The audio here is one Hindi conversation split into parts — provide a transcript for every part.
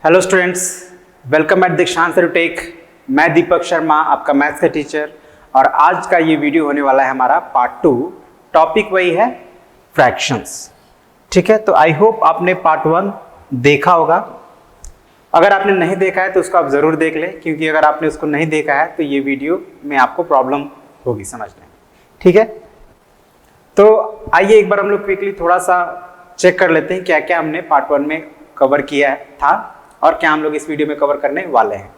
हेलो स्टूडेंट्स, वेलकम एट दीक्षांत टेक। मैं दीपक शर्मा, आपका मैथ्स का टीचर, और आज का ये वीडियो होने वाला है हमारा पार्ट 2। टॉपिक वही है फ्रैक्शंस। ठीक है, तो आई होप आपने पार्ट 1 देखा होगा। अगर आपने नहीं देखा है तो उसको आप ज़रूर देख लें, क्योंकि अगर आपने उसको नहीं देखा है तो ये वीडियो में आपको प्रॉब्लम होगी समझने में। ठीक है, तो आइए एक बार हम लोग क्विकली थोड़ा सा चेक कर लेते हैं क्या क्या हमने पार्ट 1 में कवर किया था और क्या हम लोग इस वीडियो में कवर करने वाले हैं।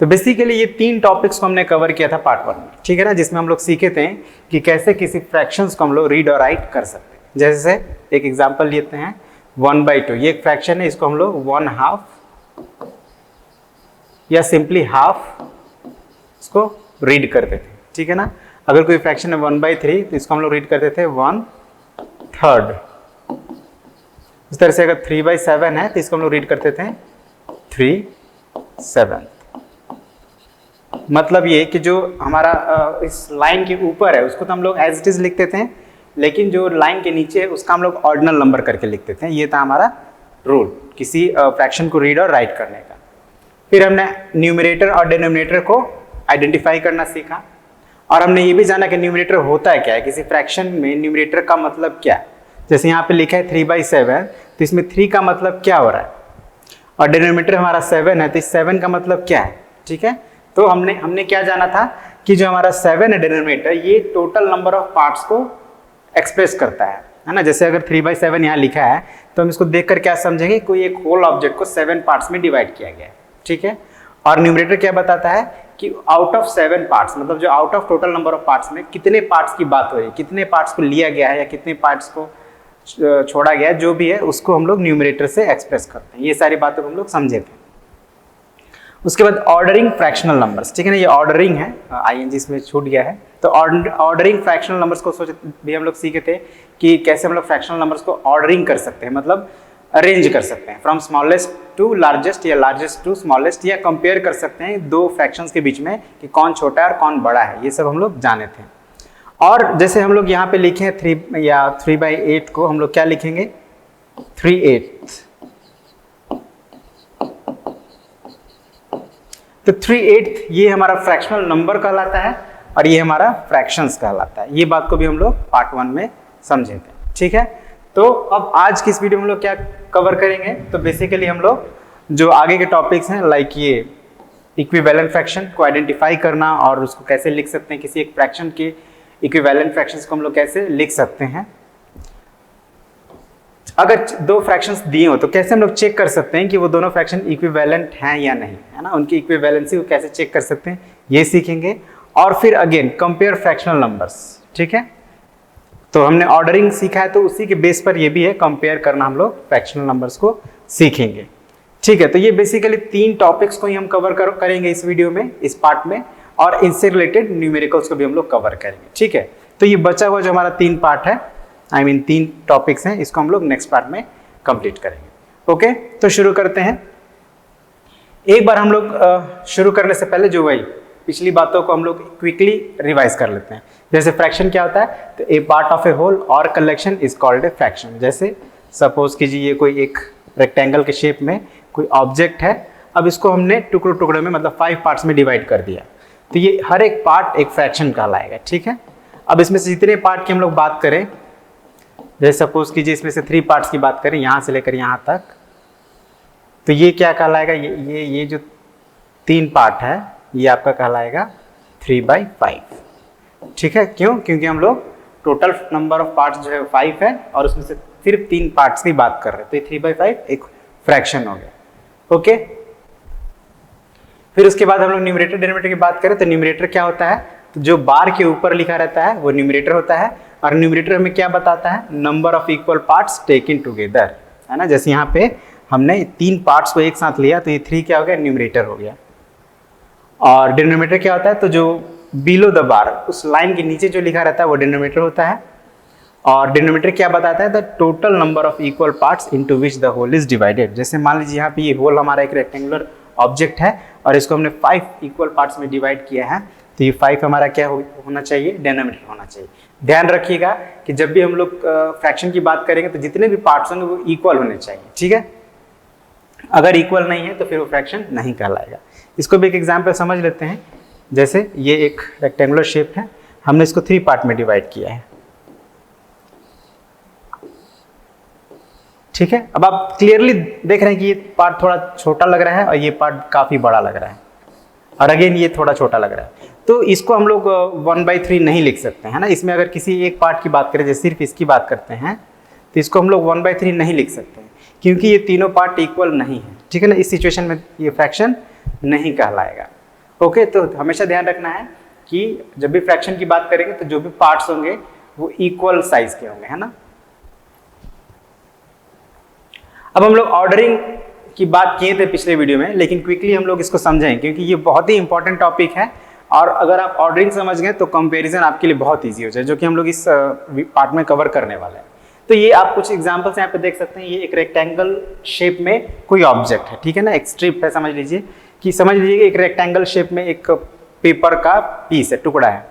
तो बेसिकली ये 3 टॉपिक्स को हमने कवर किया था पार्ट 1 में, ठीक है ना, जिसमें हम लोग सीखे थे कि कैसे किसी फ्रैक्शंस को हम लोग रीड और राइट कर सकते हैं। जैसे एक एग्जांपल लेते हैं 1/2। ये एक फ्रैक्शन है, इसको हम लोग 1/2 या सिंपली हाफ इसको रीड करते थे। ठीक है ना, अगर कोई फ्रैक्शन है 1/3 तो इसको हम लोग रीड करते थे 1/3। इस तरह से अगर 3/7 है तो इसको हम लोग रीड करते थे 3/7। मतलब ये कि जो हमारा इस लाइन के ऊपर है उसको तो हम लोग एज इट इज लिखते थे, लेकिन जो लाइन के नीचे है उसका हम लोग ऑर्डिनल नंबर करके लिखते थे। ये था हमारा रूल किसी फ्रैक्शन को रीड और राइट करने का। फिर हमने न्यूमरेटर और डिनोमिनेटर को आइडेंटिफाई करना सीखा, और हमने ये भी जाना कि न्यूमरेटर होता है क्या है। किसी फ्रैक्शन में न्यूमरेटर का मतलब क्या है। जैसे यहाँ पे लिखा है 3/7, तो इसमें 3 का मतलब क्या हो रहा है, और डिनोमिनेटर हमारा 7 है तो इस 7 का मतलब क्या है। ठीक है, तो हमने क्या जाना था कि जो हमारा 7 है डिनोमिनेटर, ये टोटल नंबर ऑफ पार्ट्स को एक्सप्रेस करता है ना। जैसे अगर 3/7 यहाँ लिखा है तो हम इसको देखकर क्या समझेंगे, कोई एक होल ऑब्जेक्ट को 7 पार्ट्स में डिवाइड किया गया है। ठीक है, और न्यूमरेटर क्या बताता है कि आउट ऑफ 7 पार्ट्स, मतलब जो out of total number of parts में कितने पार्ट्स की बात हो रही है, कितने पार्ट्स को लिया गया है या कितने पार्ट्स को छोड़ा गया है, जो भी है उसको हम लोग न्यूमरेटर से एक्सप्रेस करते हैं। ये सारी बातों को हम लोग समझे थे। उसके बाद ऑर्डरिंग फ्रैक्शनल नंबर्स। ठीक है ना, ये ऑर्डरिंग है, आईएनजी इसमें छूट गया है। तो ऑर्डरिंग फ्रैक्शनल नंबर्स को भी हम लोग सीखे थे कि कैसे हम लोग फ्रैक्शनल नंबर्स को ऑर्डरिंग कर सकते हैं, मतलब अरेंज कर सकते हैं फ्रॉम स्मॉलेस्ट टू लार्जेस्ट या लार्जेस्ट टू स्मॉलेस्ट, या कंपेयर कर सकते हैं दो फ्रैक्शंस के बीच में कि कौन छोटा है और कौन बड़ा है। ये सब हम लोग जाने थे। और जैसे हम लोग यहाँ पे लिखे हैं 3 या 3/8 को हम लोग क्या लिखेंगे 3/8। तो 3/8 ये हमारा फ्रैक्शनल नंबर कहलाता है और ये हमारा फ्रैक्शंस कहलाता है। ये बात को भी हम लोग पार्ट 1 में समझे थे। ठीक है, तो अब आज की इस वीडियो में हम लोग क्या कवर करेंगे, तो बेसिकली हम लोग जो आगे के टॉपिक्स हैं लाइक ये इक्विवेलेंट फ्रैक्शन को आइडेंटिफाई करना और उसको कैसे लिख सकते हैं, किसी एक फ्रैक्शन के इक्विवेलेंट फ्रैक्शंस को हम लोग कैसे लिख सकते हैं। अगर 2 फ्रैक्शंस दिए हो तो कैसे हम लोग चेक कर सकते हैं कि वो दोनों फ्रैक्शन इक्विवेलेंट हैं या नहीं, है ना, उनकी इक्विवेलेंसी को कैसे चेक कर सकते हैं ये सीखेंगे। और फिर अगेन कंपेयर फ्रैक्शनल नंबर्स। ठीक है, तो हमने ऑर्डरिंग सीखा है तो उसी के बेस पर ये भी है, कंपेयर करना हम लोग फ्रैक्शनल नंबर्स को सीखेंगे। ठीक है, तो ये बेसिकली 3 टॉपिक्स को ही हम कवर करेंगे इस वीडियो में, इस पार्ट में, और इनसे रिलेटेड न्यूमेरिकल्स को भी हम लोग कवर करेंगे। ठीक है, तो ये बचा हुआ जो हमारा 3 पार्ट है, 3 टॉपिक्स हैं, इसको हम लोग नेक्स्ट पार्ट में कंप्लीट करेंगे। ओके, तो शुरू करते हैं। एक बार हम लोग शुरू करने से पहले जो वही पिछली बातों को हम लोग क्विकली रिवाइज कर लेते हैं। जैसे फ्रैक्शन क्या होता है, तो ए पार्ट ऑफ ए होल और collection is called a fraction. जैसे सपोज कीजिए ये कोई एक रेक्टेंगल के शेप में कोई ऑब्जेक्ट है, अब इसको हमने टुकड़ों टुकड़ों में मतलब 5 पार्ट्स में डिवाइड कर दिया, तो ये हर एक पार्ट एक फ्रैक्शन कहलाएगा। ठीक है, अब इसमें से जितने पार्ट की हम लोग बात करें, जैसे सपोज कीजिए इसमें से 3 पार्ट्स की बात करें, यहाँ से लेकर यहाँ तक, तो ये क्या कहलाएगा, ये जो 3 पार्ट है ये आपका कहलाएगा 3/5। ठीक है, क्यों, क्योंकि हम लोग टोटल नंबर ऑफ पार्ट्स जो है 5 है और उसमें से सिर्फ 3 पार्ट्स की बात कर रहे हैं, तो ये 3/5 एक फ्रैक्शन हो गया। ओके, फिर उसके बाद हम लोग न्यूमरेटर डिनोमिनेटर की बात करें तो न्यूमरेटर क्या होता है, तो जो बार के ऊपर लिखा रहता है वो न्यूमरेटर होता है, और न्यूमरेटर हमें क्या बताता है, number of equal parts taken together, है ना। जैसे यहाँ पे हमने 3 पार्ट्स को एक साथ लिया तो ये 3 क्या हो गया, न्यूमरेटर हो गया। और डिनोमिनेटर क्या होता है, तो जो बिलो द बार उस लाइन के नीचे जो लिखा रहता है वो डिनोमिनेटर होता है। और डिनोमिनेटर क्या बताता है, the total number of equal parts into which the whole is divided. जैसे मान लीजिए यहाँ पे ये होल हमारा एक रेक्टेंगुलर ऑब्जेक्ट है और इसको हमने 5 इक्वल पार्ट्स में डिवाइड किया है, तो ये 5 हमारा क्या होना चाहिए, डिनोमिनेटर होना चाहिए। ध्यान रखिएगा कि जब भी हम लोग फ्रैक्शन की बात करेंगे तो जितने भी पार्ट्स होंगे वो इक्वल होने चाहिए। ठीक है, अगर इक्वल नहीं है तो फिर वो फ्रैक्शन नहीं कहलाएगा। इसको भी एक एग्जाम्पल समझ लेते हैं। जैसे ये एक रेक्टेंगुलर शेप है, हमने इसको 3 पार्ट में डिवाइड किया है, ठीक है। अब आप क्लियरली देख रहे हैं कि ये पार्ट थोड़ा छोटा लग रहा है और ये पार्ट काफी बड़ा लग रहा है, और अगेन ये थोड़ा छोटा लग रहा है। तो इसको हम लोग 1/3 नहीं लिख सकते हैं ना। इसमें अगर किसी एक पार्ट की बात करें, जैसे सिर्फ इसकी बात करते हैं, तो इसको हम लोग 1/3 नहीं लिख सकते हैं, क्योंकि ये तीनों पार्ट इक्वल नहीं है, ठीक है ना। इस सिचुएशन में ये फ्रैक्शन नहीं कहलाएगा। ओके, तो हमेशा ध्यान रखना है कि जब भी फ्रैक्शन की बात करेंगे तो जो भी पार्ट्स होंगे वो इक्वल साइज के होंगे, है ना। अब हम लोग ऑर्डरिंग की बात किए थे पिछले वीडियो में, लेकिन क्विकली हम लोग इसको समझें, क्योंकि ये बहुत ही इंपॉर्टेंट टॉपिक है। और अगर आप ऑर्डरिंग समझ गए तो कंपैरिजन आपके लिए बहुत इजी हो जाए, जो कि हम लोग इस पार्ट में कवर करने वाले हैं। तो ये आप कुछ एग्जांपल्स यहाँ पे देख सकते हैं। ये एक रेक्टेंगल शेप में कोई ऑब्जेक्ट है, ठीक है ना, एक स्ट्रिप है। समझ लीजिए कि एक रेक्टेंगल शेप में एक पेपर का पीस है, टुकड़ा है।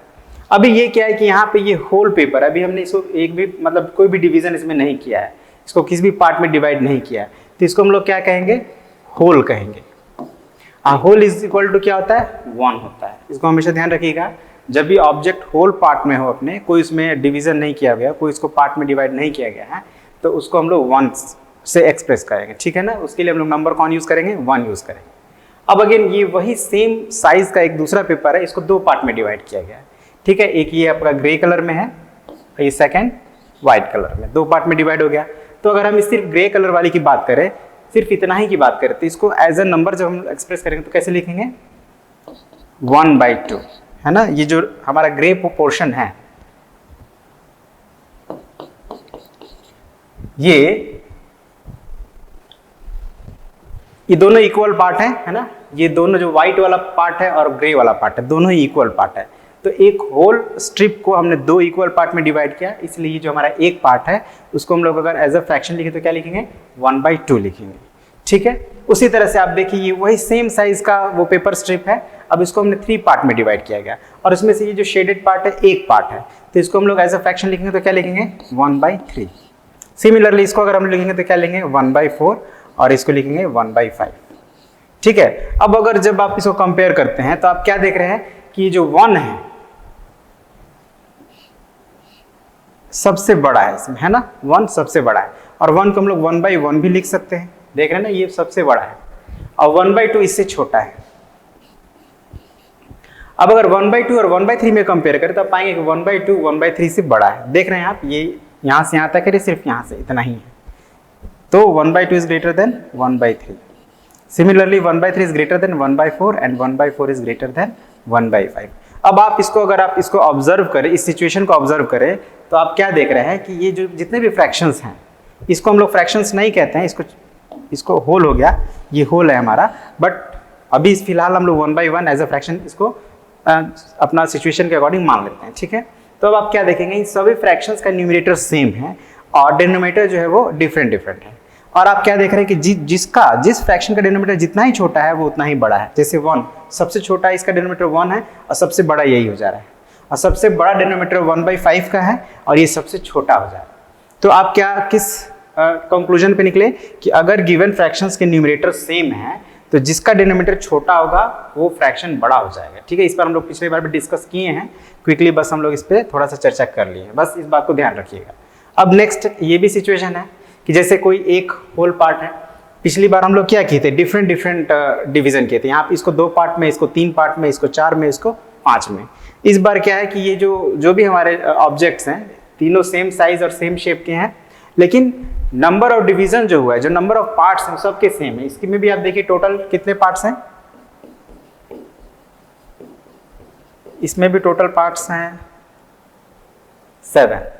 अभी ये क्या है कि यहाँ पे ये होल पेपर, अभी हमने इसको एक भी मतलब कोई भी डिवीजन इसमें नहीं किया है, इसको किसी भी पार्ट में डिवाइड नहीं किया है, तो इसको हम लोग क्या कहेंगे, होल कहेंगे। होल इज इक्वल टू क्या होता है, 1 होता है। इसको हमेशा ध्यान रखिएगा, जब भी ऑब्जेक्ट होल पार्ट में हो अपने, कोई इसमें डिवीजन नहीं किया गया, कोई इसको पार्ट में डिवाइड नहीं किया गया है, तो उसको हम लोग 1 से एक्सप्रेस करेंगे, ठीक है ना। उसके लिए हम लोग नंबर कौन यूज करेंगे, 1 यूज करेंगे। अब अगेन ये वही सेम साइज का एक दूसरा पेपर है, इसको 2 पार्ट में डिवाइड किया गया है, ठीक है। एक ये आपका ग्रे कलर में है, ये सेकेंड व्हाइट कलर में, 2 पार्ट में डिवाइड हो गया। तो अगर हम सिर्फ ग्रे कलर वाली की बात करें, सिर्फ इतना ही की बात करें, तो इसको एज अ नंबर जब हम एक्सप्रेस करेंगे तो कैसे लिखेंगे, 1/2, है ना। ये जो हमारा ग्रे पोर्शन है, ये दोनों इक्वल पार्ट है ना। ये दोनों जो व्हाइट वाला पार्ट है और ग्रे वाला पार्ट है, दोनों ही इक्वल पार्ट है। तो एक होल स्ट्रिप को हमने 2 इक्वल पार्ट में डिवाइड किया, इसलिए जो हमारा एक पार्ट है उसको हम लोग अगर एज अ फ्रैक्शन लिखे तो क्या लिखेंगे, 1/2 लिखेंगे, ठीक है। उसी तरह से आप देखिए ये वही सेम साइज का वो पेपर स्ट्रिप है। अब इसको हमने 3 पार्ट में डिवाइड किया गया, और इसमें से ये जो शेडेड पार्ट है एक पार्ट है, तो इसको हम लोग एज अ फ्रैक्शन लिखेंगे तो क्या लिखेंगे, 1/3। सिमिलरली इसको अगर हम लिखेंगे तो क्या लेंगे, 1/4, और इसको लिखेंगे 1/5, ठीक है। अब अगर जब आप इसको कंपेयर करते हैं तो आप क्या देख रहे हैं कि जो 1 है सबसे बड़ा है इसमें, है ना। 1 सबसे बड़ा है, और 1 को हम लोग 1/1 भी लिख सकते हैं, देख रहे हैं ना, ये सबसे बड़ा है, और 1/2 इससे छोटा है। अब अगर 1/2 और 1/3 में कंपेयर करें तो आप पाएंगे कि 1/2 1/3 से बड़ा है। देख रहे हैं आप, ये यहां से यहां तक है, सिर्फ यहां से इतना ही है, तो 1/2 is greater than 1/3। Similarly 1/3 is greater than 1/4 and 1/4 is greater than 1/5। अब आप इसको ऑब्जर्व करें, इस सिचुएशन को ऑब्जर्व करें, तो आप क्या देख रहे हैं कि ये जो जितने भी फ्रैक्शंस हैं, इसको हम लोग फ्रैक्शंस नहीं कहते हैं, इसको होल हो गया, ये होल है हमारा। बट अभी फिलहाल हम लोग 1/1 एज अ फ्रैक्शन इसको अपना सिचुएशन के अकॉर्डिंग मान लेते हैं, ठीक है। तो अब आप क्या देखेंगे, इन सभी फ्रैक्शंस का न्यूमरेटर सेम है और डिनोमिनेटर जो है वो डिफरेंट है। और आप क्या देख रहे हैं कि जिस फ्रैक्शन का डिनोमिनेटर जितना ही छोटा है वो उतना ही बड़ा है। जैसे 1 सबसे छोटा है, इसका डिनोमिनेटर 1 है, और सबसे बड़ा यही हो जा रहा है, और सबसे बड़ा डिनोमिनेटर 1/5 का है, और ये सबसे छोटा हो जा रहा है। तो आप किस कंक्लूजन पे निकले कि अगर गिवन फ्रैक्शंस के न्यूमरेटर सेम है तो जिसका डिनोमिनेटर छोटा होगा वो फ्रैक्शन बड़ा हो जाएगा, ठीक है। इस पर हम लोग पिछले बार भी डिस्कस किए हैं, क्विकली बस हम लोग इस पर थोड़ा सा चर्चा कर लिए हैं, बस इस बात को ध्यान रखिएगा। अब नेक्स्ट ये भी सिचुएशन है कि जैसे कोई एक होल पार्ट है, पिछली बार हम लोग क्या किए थे, डिफरेंट डिवीजन किए थे। यहाँ पे इसको 2 पार्ट में, इसको 3 पार्ट में, इसको 4 में, इसको 5 में। इस बार क्या है कि ये जो भी हमारे ऑब्जेक्ट्स हैं तीनों सेम साइज और सेम शेप के हैं, लेकिन नंबर ऑफ डिवीजन जो हुआ है, जो नंबर ऑफ पार्ट्स हैं सबके सेम है। इसकी में भी आप देखिए टोटल कितने पार्ट्स हैं, इसमें भी टोटल पार्ट्स हैं 7,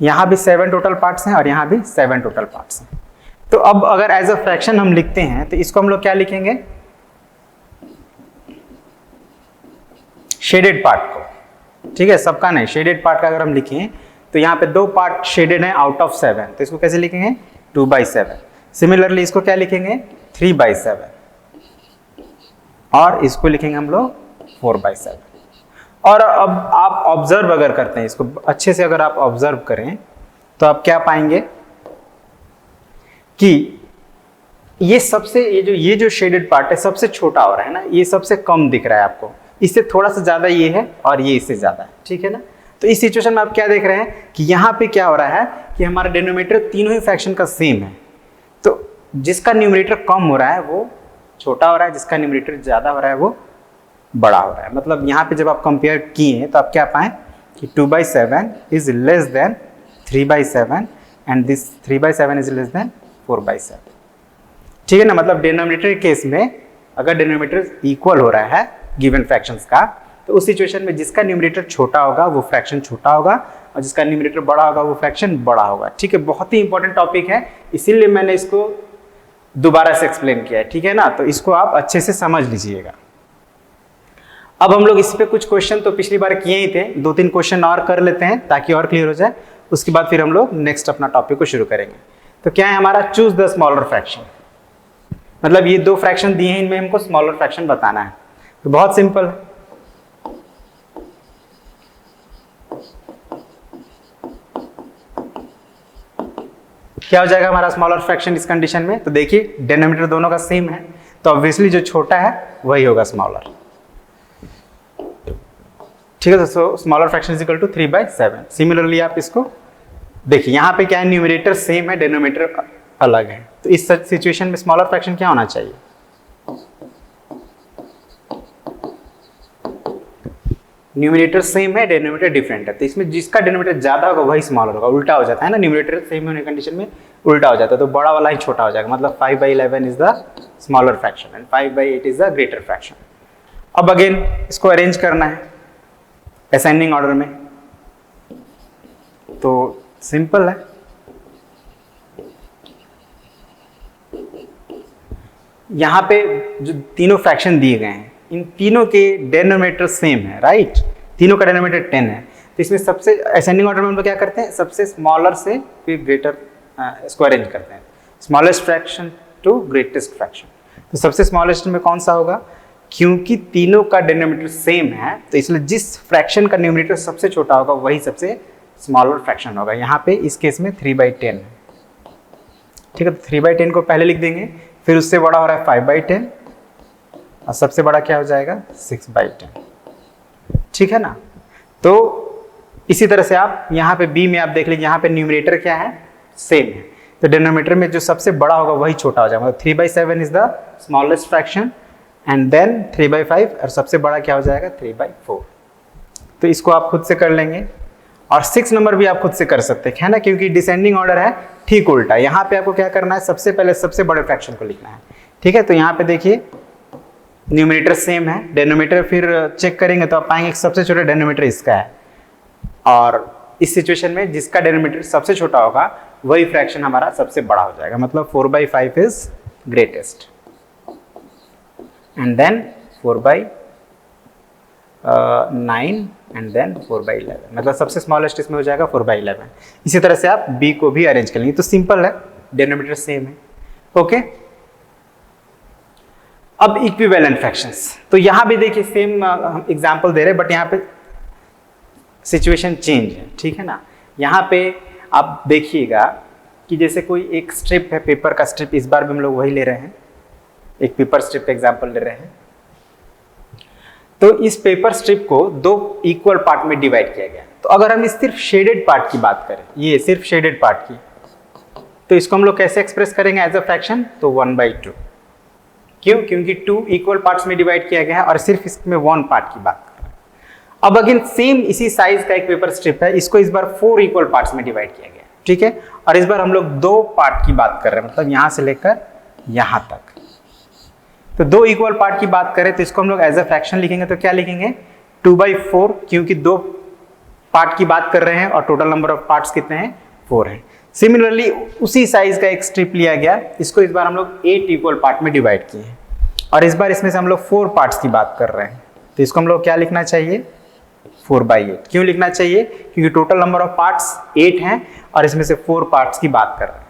यहां भी 7 टोटल पार्ट्स हैं और यहां भी 7 टोटल पार्ट्स हैं। तो अब अगर एज अ फ्रैक्शन हम लिखते हैं तो इसको हम लोग क्या लिखेंगे, शेडेड पार्ट को, ठीक है, सबका नहीं, शेडेड पार्ट का अगर हम लिखें तो यहाँ पे 2 पार्ट शेडेड है आउट ऑफ 7, तो इसको कैसे लिखेंगे, 2/7। सिमिलरली इसको क्या लिखेंगे, 3/7, और इसको लिखेंगे हम लोग 4/7। और अब आप ऑब्जर्व अगर करते हैं इसको अच्छे से, अगर आप ऑब्जर्व करें तो आप क्या पाएंगे कि ये जो शेडेड पार्ट है सबसे छोटा हो रहा है ना, ये सबसे कम दिख रहा है आपको, इससे थोड़ा सा ज़्यादा ये है और ये इससे ज़्यादा है, ठीक है ना। तो इस सिचुएशन में आप क्या देख रहे हैं कि यहाँ पे क्या हो रहा है कि हमारा डिनोमिनेटर तीनों ही फ्रैक्शन का सेम है, तो जिसका न्यूमरेटर कम हो रहा है वो छोटा हो रहा है, जिसका न्यूमरेटर ज़्यादा हो रहा है वो बड़ा हो रहा है। मतलब यहाँ पे जब आप कंपेयर किए हैं तो आप क्या पाएँ कि 2/7 is less than 3/7 and this 3/7 is less than 4/7, ठीक है ना। मतलब डिनोमिनेटर के केस में अगर डिनोमिनेटर इक्वल हो रहा है गिवन फ्रैक्शंस का, तो उस सिचुएशन में जिसका न्यूमरेटर छोटा होगा वो फ्रैक्शन छोटा होगा और जिसका न्यूमरेटर बड़ा होगा वो फ्रैक्शन बड़ा होगा, ठीक है। बहुत ही इंपॉर्टेंट टॉपिक है, इसीलिए मैंने इसको दोबारा से एक्सप्लेन किया है, ठीक है ना। तो इसको आप अच्छे से समझ लीजिएगा। अब हम लोग इस पे कुछ क्वेश्चन तो पिछली बार किए ही थे, 2-3 क्वेश्चन और कर लेते हैं ताकि और क्लियर हो जाए, उसके बाद फिर हम लोग नेक्स्ट अपना टॉपिक को शुरू करेंगे। तो क्या है हमारा, चूज द स्मॉलर फ्रैक्शन। मतलब ये 2 फ्रैक्शन दिए हैं, इनमें हमको स्मॉलर फ्रैक्शन बताना है। तो बहुत सिंपल है, क्या हो जाएगा हमारा स्मॉलर फ्रैक्शन इस कंडीशन में। तो देखिए डिनोमिनेटर दोनों का सेम है, तो ऑब्वियसली जो छोटा है वही होगा स्मॉलर, ठीक है। तो smaller fraction is equal to 3/7। Similarly आप इसको देखिए, यहाँ पे क्या है, न्यूमरेटर सेम है, डिनोमिनेटर अलग है, तो इस सिचुएशन में स्मॉलर फ्रैक्शन क्या होना चाहिए, न्यूमरेटर सेम है, डिनोमिनेटर डिफरेंट है, तो इसमें जिसका डिनोमिनेटर ज्यादा होगा वही स्मॉलर होगा। उल्टा हो जाता है ना, न्यूमरेटर सेम होने कंडीशन में उल्टा हो जाता है, तो बड़ा वाला ही छोटा हो जाएगा। मतलब 5/11 is the smaller fraction and 5/8 is the greater fraction. अब अगेन इसको अरेंज करना है असेंडिंग ऑर्डर में, तो सिंपल है, यहां पे जो तीनों फ्रैक्शन दिए गए हैं इन तीनों के डिनोमिनेटर सेम है, राइट, तीनों का डिनोमिनेटर 10 है। तो इसमें सबसे असेंडिंग ऑर्डर में हम लोग क्या करते हैं, सबसे स्मॉलर से फिर ग्रेटर इसको अरेंज करते हैं, smallest fraction to greatest fraction. तो सबसे स्मॉलेस्ट में कौन सा होगा, क्योंकि तीनों का डिनोमिनेटर सेम है तो इसलिए जिस फ्रैक्शन का न्यूमरेटर सबसे छोटा होगा वही सबसे स्मॉलर फ्रैक्शन होगा। यहाँ पे इस केस में 3/10 है, ठीक है। तो 3/10 को पहले लिख देंगे, फिर उससे बड़ा हो रहा है 5/10 और सबसे बड़ा क्या हो जाएगा 6/10, ठीक है ना। तो इसी तरह से आप यहाँ पे बी में आप देख लीजिए, यहाँ पे न्यूमरेटर क्या है, सेम है, तो डिनोमिनेटर में जो सबसे बड़ा होगा वही छोटा हो जाएगा। मतलब 3/7 is the smallest fraction and then 3/5 और सबसे बड़ा क्या हो जाएगा 3/4। तो इसको आप खुद से कर लेंगे और 6 नंबर भी आप खुद से कर सकते हैं ना, क्योंकि डिसेंडिंग ऑर्डर है, ठीक उल्टा। यहाँ पे आपको क्या करना है, सबसे पहले सबसे बड़े फ्रैक्शन को लिखना है, ठीक है। तो यहाँ पे देखिए न्यूमरेटर सेम है, डिनोमिनेटर फिर चेक करेंगे तो आप पाएंगे सबसे छोटा डिनोमिनेटर इसका है, और इस सिचुएशन में जिसका डिनोमिनेटर सबसे छोटा होगा वही फ्रैक्शन हमारा सबसे बड़ा हो जाएगा। मतलब 4/5 is greatest and then 4/9 and then 4/11, मतलब सबसे स्मॉलेस्ट इसमें हो जाएगा 4/11। इसी तरह से आप बी को भी अरेंज कर लेंगे, तो सिंपल है, डिनोमिनेटर सेम है, ओके। अब इक्विवेलेंट फ्रैक्शंस, तो यहां भी देखिए सेम हम एग्जांपल दे रहे हैं बट यहाँ पे सिचुएशन चेंज है, ठीक है ना। यहाँ पे आप देखिएगा कि जैसे कोई एक स्ट्रिप है, पेपर का स्ट्रिप, इस बार भी हम लोग वही ले रहे हैं, एक पेपर स्ट्रिप का एग्जांपल ले रहे हैं। तो इस पेपर स्ट्रिप को 2 इक्वल पार्ट में डिवाइड किया गया। तो अगर हम इस सिर्फ शेडेड पार्ट की बात करें, ये सिर्फ शेडेड पार्ट की, तो इसको हम लोग कैसे एक्सप्रेस करेंगे एज अ फ्रैक्शन, तो 1/2। क्यों, क्योंकि 2 इक्वल पार्ट्स में डिवाइड किया गया है और सिर्फ इसमें 1 पार्ट की बात कर रहे हैं। अब अगेन सेम इसी साइज का एक पेपर स्ट्रिप है, इसको इस बार 4 इक्वल पार्ट्स में डिवाइड किया गया, ठीक है। और इस बार हम लोग 2 पार्ट की बात कर रहे हैं, मतलब यहां से लेकर यहां तक। तो 2 इक्वल पार्ट की बात करें तो इसको हम लोग एज अ फ्रैक्शन लिखेंगे, तो क्या लिखेंगे 2/4, क्योंकि 2 पार्ट की बात कर रहे हैं और टोटल नंबर ऑफ पार्ट्स कितने हैं, 4 हैं। सिमिलरली उसी साइज का एक स्ट्रिप लिया गया, इसको इस बार हम लोग 8 इक्वल पार्ट में डिवाइड किए हैं और इस बार इसमें से हम लोग 4 पार्ट्स की बात कर रहे हैं, तो इसको हम लोग क्या लिखना चाहिए 4/8। क्यों लिखना चाहिए, क्योंकि टोटल नंबर ऑफ पार्ट्स 8 हैं और इसमें से 4 पार्ट्स की बात कर रहे हैं।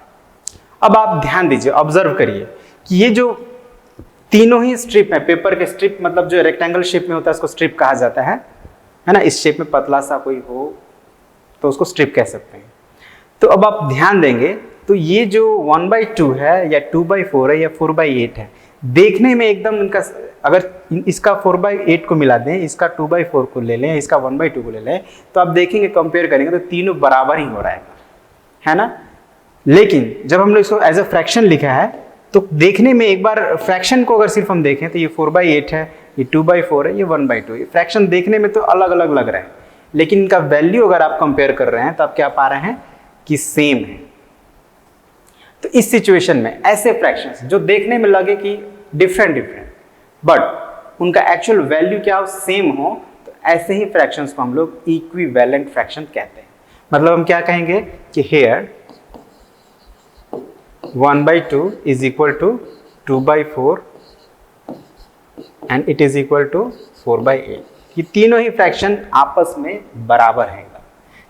अब आप ध्यान दीजिए, ऑब्जर्व करिए कि ये जो तीनों ही स्ट्रिप है, पेपर के स्ट्रिप मतलब जो रेक्टेंगल शेप में होता है उसको स्ट्रिप कहा जाता है ना, इस शेप में पतला सा कोई हो तो उसको स्ट्रिप कह सकते हैं। तो अब आप ध्यान देंगे तो ये जो 1/2 है या 2/4 है या 4/8 है, देखने में एकदम इनका, अगर इसका 4/8 को मिला दें, इसका 2/4 को ले लें, इसका 1/2 को ले लें, तो आप देखेंगे कंपेयर करेंगे तो तीनों बराबर ही हो रहा है ना। लेकिन जब हम लोग इसको एज अ फ्रैक्शन लिखा है तो देखने में एक बार फ्रैक्शन को अगर सिर्फ हम देखें तो ये 4/8 है, ये 2/4 है, ये 1/2। ये फ्रैक्शन देखने में तो अलग अलग लग रहा है, लेकिन इनका वैल्यू अगर आप कंपेयर कर रहे हैं तो आप क्या पा रहे हैं कि सेम है। तो इस सिचुएशन में ऐसे फ्रैक्शंस जो देखने में लगे कि डिफरेंट बट उनका एक्चुअल वैल्यू क्या हो, सेम हो, तो ऐसे ही फ्रैक्शंस को हम लोग इक्विवेलेंट फ्रैक्शन कहते हैं। मतलब हम क्या कहेंगे कि hair 1/2 is equal to 2/4 and it is equal to 4/8। ये तीनों ही फ्रैक्शन आपस में बराबर हैं।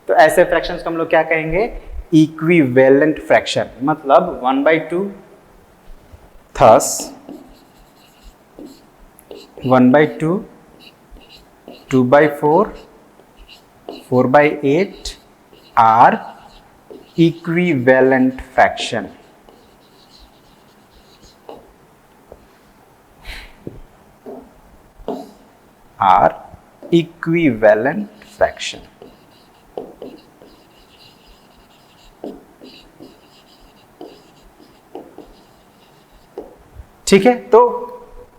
तो ऐसे फ्रैक्शंस को हम लोग क्या कहेंगे, इक्विवेलेंट फ्रैक्शन। मतलब 1/2 thus 1/2, 2/4, 4/8 are equivalent fraction। are equivalent fraction। ठीक है, तो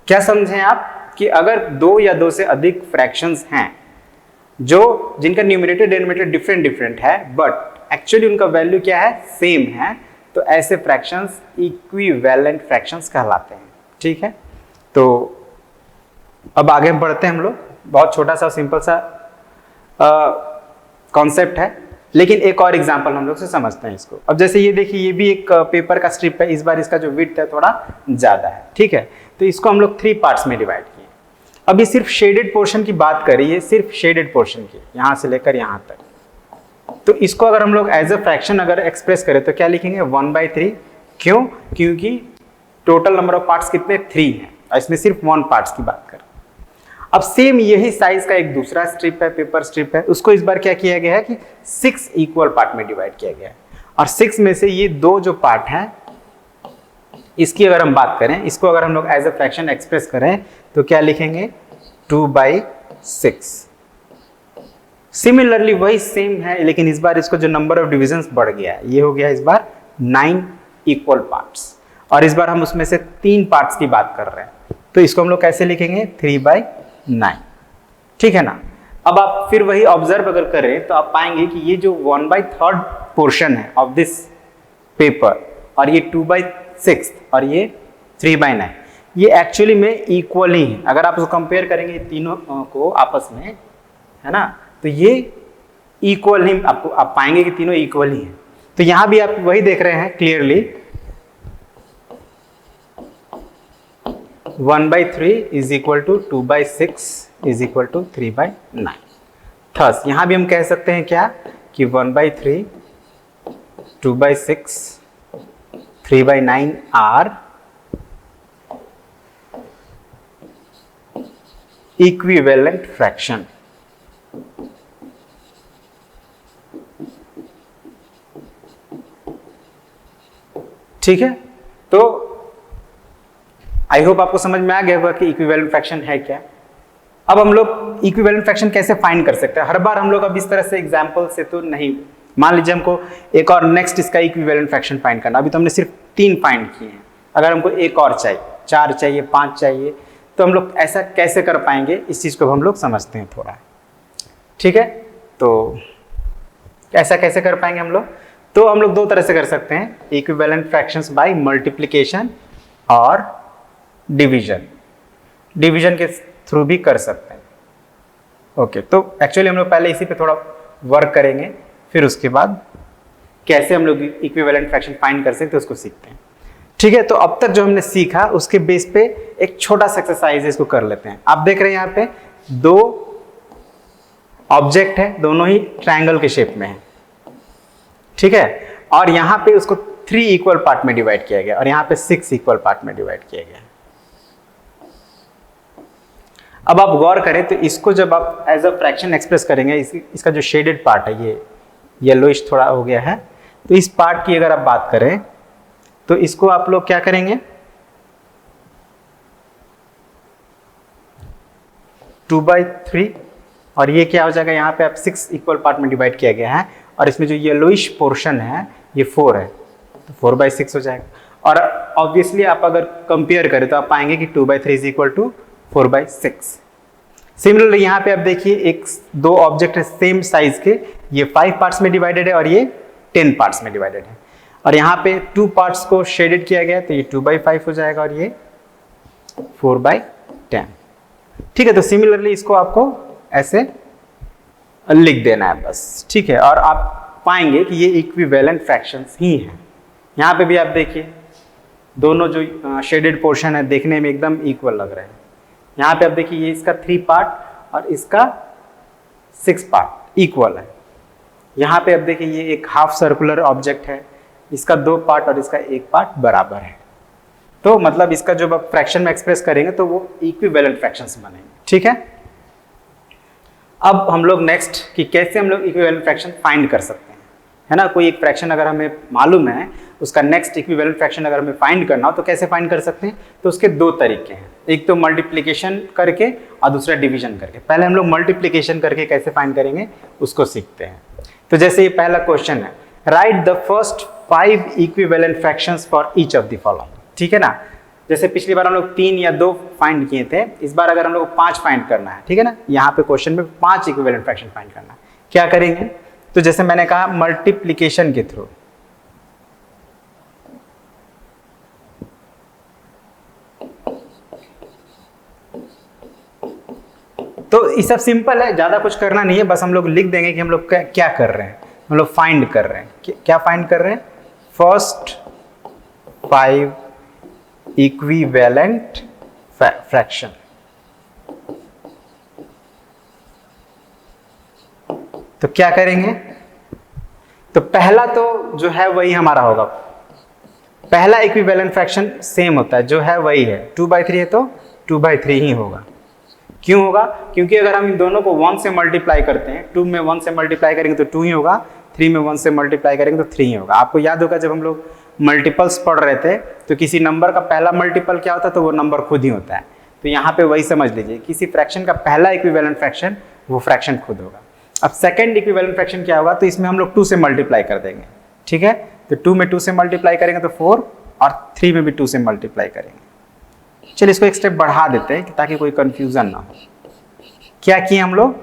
क्या समझें आप कि अगर दो या दो से अधिक फ्रैक्शंस हैं जो जिनका न्यूमरेटर डिनोमिनेटर डिफरेंट है बट एक्चुअली उनका वैल्यू क्या है, सेम है, तो ऐसे फ्रैक्शंस इक्विवेलेंट फ्रैक्शंस कहलाते हैं। ठीक है, तो अब आगे हम बढ़ते हैं। हम लोग बहुत छोटा सा सिंपल सा कॉन्सेप्ट है, लेकिन एक और एग्जांपल हम लोग से समझते हैं इसको। अब जैसे ये देखिए, ये भी एक पेपर का स्ट्रिप है, इस बार इसका जो विड्थ है थोड़ा ज्यादा है। ठीक है, तो इसको हम लोग 3 पार्ट्स में डिवाइड किए। अब ये सिर्फ शेडेड पोर्शन की बात करें, ये सिर्फ शेडेड पोर्शन की, यहां से लेकर यहां तक। तो इसको अगर हम लोग एज अ फ्रैक्शन अगर एक्सप्रेस करें तो क्या लिखेंगे, 1/3। क्यों? क्योंकि टोटल नंबर ऑफ पार्ट्स कितने, 3 है, और इसमें सिर्फ 1 पार्ट्स की बात करें। अब सेम यही साइज का एक दूसरा स्ट्रिप है, पेपर स्ट्रिप है, उसको इस बार क्या किया गया है कि 6 इक्वल पार्ट में डिवाइड किया गया है। और 6 में से ये 2 जो पार्ट हैं, इसकी अगर हम बात करें, इसको अगर हम लोग एज अ फ्रैक्शन एक्सप्रेस करें तो क्या लिखेंगे, 2/6। सिमिलरली वही सेम है, लेकिन इस बार इसको जो नंबर ऑफ डिविजन्स बढ़ गया है, ये हो गया इस बार 9 इक्वल पार्ट्स, और इस बार हम उसमें से 3 पार्ट्स की बात कर रहे हैं, तो इसको हम लोग कैसे लिखेंगे, 3/9। ठीक है ना। अब आप फिर वही ऑब्जर्व अगर करें तो आप पाएंगे कि ये जो 1/3 पोर्शन है ऑफ दिस पेपर, और ये 2/6 और ये 3/9, ये एक्चुअली में इक्वल ही है। अगर आप उसको कंपेयर करेंगे तीनों को आपस में, है ना, तो ये इक्वल ही आपको आप पाएंगे कि तीनों इक्वल ही हैं। तो यहां भी आप वही देख रहे हैं clearly, 1/3 is equal to 2/6 is equal to 3/9। Thus यहां भी हम कह सकते हैं क्या कि 1/3, 2/6, 3/9 are equivalent fraction। ठीक है, तो आई होप आपको समझ में आ गया होगा कि इक्विवेलेंट फ्रैक्शन है क्या। अब हम लोग इक्विवेलेंट फ्रैक्शन कैसे फाइंड कर सकते हैं। हर बार हम लोग अब इस तरह से एग्जांपल से तो नहीं, मान लीजिए हमको एक और नेक्स्ट इसका इक्विवेलेंट फ्रैक्शन फाइंड करना, अभी तो हमने सिर्फ 3 फाइंड किए हैं, अगर हमको एक और चाहिए, 4 चाहिए, 5 चाहिए, तो हम लोग ऐसा कैसे कर पाएंगे, इस चीज को हम लोग समझते हैं थोड़ा। ठीक है, तो ऐसा कैसे कर पाएंगे हम लोग, तो हम लोग 2 तरह से कर सकते हैं, इक्विवेलेंट फ्रैक्शंस बाय मल्टीप्लिकेशन और डिवीजन। डिवीजन के थ्रू भी कर सकते हैं। ओके, तो एक्चुअली हम लोग पहले इसी पे थोड़ा वर्क करेंगे, फिर उसके बाद कैसे हम लोग इक्विवेलेंट फ्रैक्शन फाइंड कर सकते हैं उसको सीखते हैं। ठीक है, तो अब तक जो हमने सीखा उसके बेस पे एक छोटा सा एक्सरसाइज इसको कर लेते हैं। आप देख रहे हैं यहाँ पे 2 ऑब्जेक्ट है, दोनों ही ट्रायंगल के शेप में है। ठीक है, और यहाँ पे उसको 3 इक्वल पार्ट में डिवाइड किया गया और यहाँ पे 6 इक्वल पार्ट में डिवाइड किया गया। अब आप गौर करें तो इसको जब आप एज अ फ्रैक्शन एक्सप्रेस करेंगे, इसका जो शेडेड पार्ट है, ये येलोइश थोड़ा हो गया है, तो इस पार्ट की अगर आप बात करें तो इसको आप लोग क्या करेंगे, 2/3 और ये क्या हो जाएगा, यहाँ पे आप 6 इक्वल पार्ट में डिवाइड किया गया है और इसमें जो येलोइश पोर्शन है ये 4 है, तो 4/6 हो जाएगा। और ऑब्वियसली आप अगर कंपेयर करें तो आप पाएंगे कि 2/3 इज इक्वल टू 4/6। सिमिलरली यहाँ पे आप देखिए एक दो ऑब्जेक्ट है सेम साइज के, ये 5 पार्ट्स में डिवाइडेड है और ये 10 पार्ट्स में डिवाइडेड है, और यहाँ पे 2 पार्ट्स को शेडेड किया गया है तो ये 2/5 हो जाएगा और ये 4/10। ठीक है, तो सिमिलरली इसको आपको ऐसे लिख देना है बस, ठीक है। और आप पाएंगे कि ये इक्विवेलेंट फ्रैक्शंस ही हैं। यहाँ पे भी आप देखिए दोनों जो शेडेड पोर्शन है देखने में एकदम इक्वल लग रहे हैं। यहाँ पे आप देखिए ये इसका 3 पार्ट और इसका 6 पार्ट इक्वल है। यहाँ पे आप देखिए ये एक हाफ सर्कुलर ऑब्जेक्ट है, इसका 2 पार्ट और इसका 1 पार्ट बराबर है, तो मतलब इसका जो आप फ्रैक्शन में एक्सप्रेस करेंगे तो वो इक्विवेलेंट फ्रैक्शंस बनेंगे। ठीक है, अब हम लोग नेक्स्ट कि कैसे हम लोग इक्विवेलेंट फ्रैक्शन फाइंड कर सकते हैं, है ना। कोई एक फ्रैक्शन अगर हमें मालूम है उसका नेक्स्ट इक्विवेलेंट फ्रैक्शन अगर हमें फाइंड करना हो तो कैसे फाइंड कर सकते हैं, तो उसके 2 तरीके हैं, एक तो मल्टीप्लिकेशन करके और दूसरा डिवीजन करके। पहले हम लोग मल्टीप्लिकेशन करके कैसे फाइंड करेंगे उसको सीखते हैं। तो जैसे ये पहला क्वेश्चन है, right the first 5 equivalent fractions for each of the following. ठीक है ना, जैसे पिछली बार हम लोग 3 या 2 फाइंड किए थे, इस बार अगर हम लोग 5 फाइंड करना है, ठीक है ना, यहाँ पे क्वेश्चन में 5 इक्विवेलेंट फ्रैक्शन फाइंड करना है। क्या करेंगे, तो जैसे मैंने कहा मल्टीप्लिकेशन के थ्रू, तो ये सब सिंपल है, ज्यादा कुछ करना नहीं है, बस हम लोग लिख देंगे कि हम लोग क्या कर रहे हैं, हम लोग फाइंड कर रहे हैं। क्या फाइंड कर रहे हैं, फर्स्ट 5 इक्विवेलेंट फ्रैक्शन। तो क्या करेंगे, तो पहला तो जो है वही हमारा होगा, पहला इक्विवेलेंट फ्रैक्शन सेम होता है, जो है वही है, 2/3 है तो 2/3 ही होगा। क्यों होगा, क्योंकि अगर हम इन दोनों को 1 से मल्टीप्लाई करते हैं, 2 में 1 से मल्टीप्लाई करेंगे तो 2 ही होगा, 3 में 1 से मल्टीप्लाई करेंगे तो 3 ही होगा। आपको याद होगा जब हम लोग मल्टीपल्स पढ़ रहे थे तो किसी नंबर का पहला मल्टीपल क्या होता है, तो वो नंबर खुद ही होता है। तो यहाँ पे वही समझ लीजिए, किसी फ्रैक्शन का पहला इक्विवेलेंट फ्रैक्शन वो फ्रैक्शन खुद होगा। अब सेकंड इक्विवेलेंट फ्रैक्शन क्या होगा, तो इसमें हम लोग 2 से मल्टीप्लाई कर देंगे। ठीक है, तो 2 में 2 से मल्टीप्लाई करेंगे तो 4 और 3 में भी 2 से मल्टीप्लाई करेंगे। चलिए इसको एक स्टेप बढ़ा देते हैं ताकि कोई कंफ्यूजन ना हो। क्या किए हम लोग,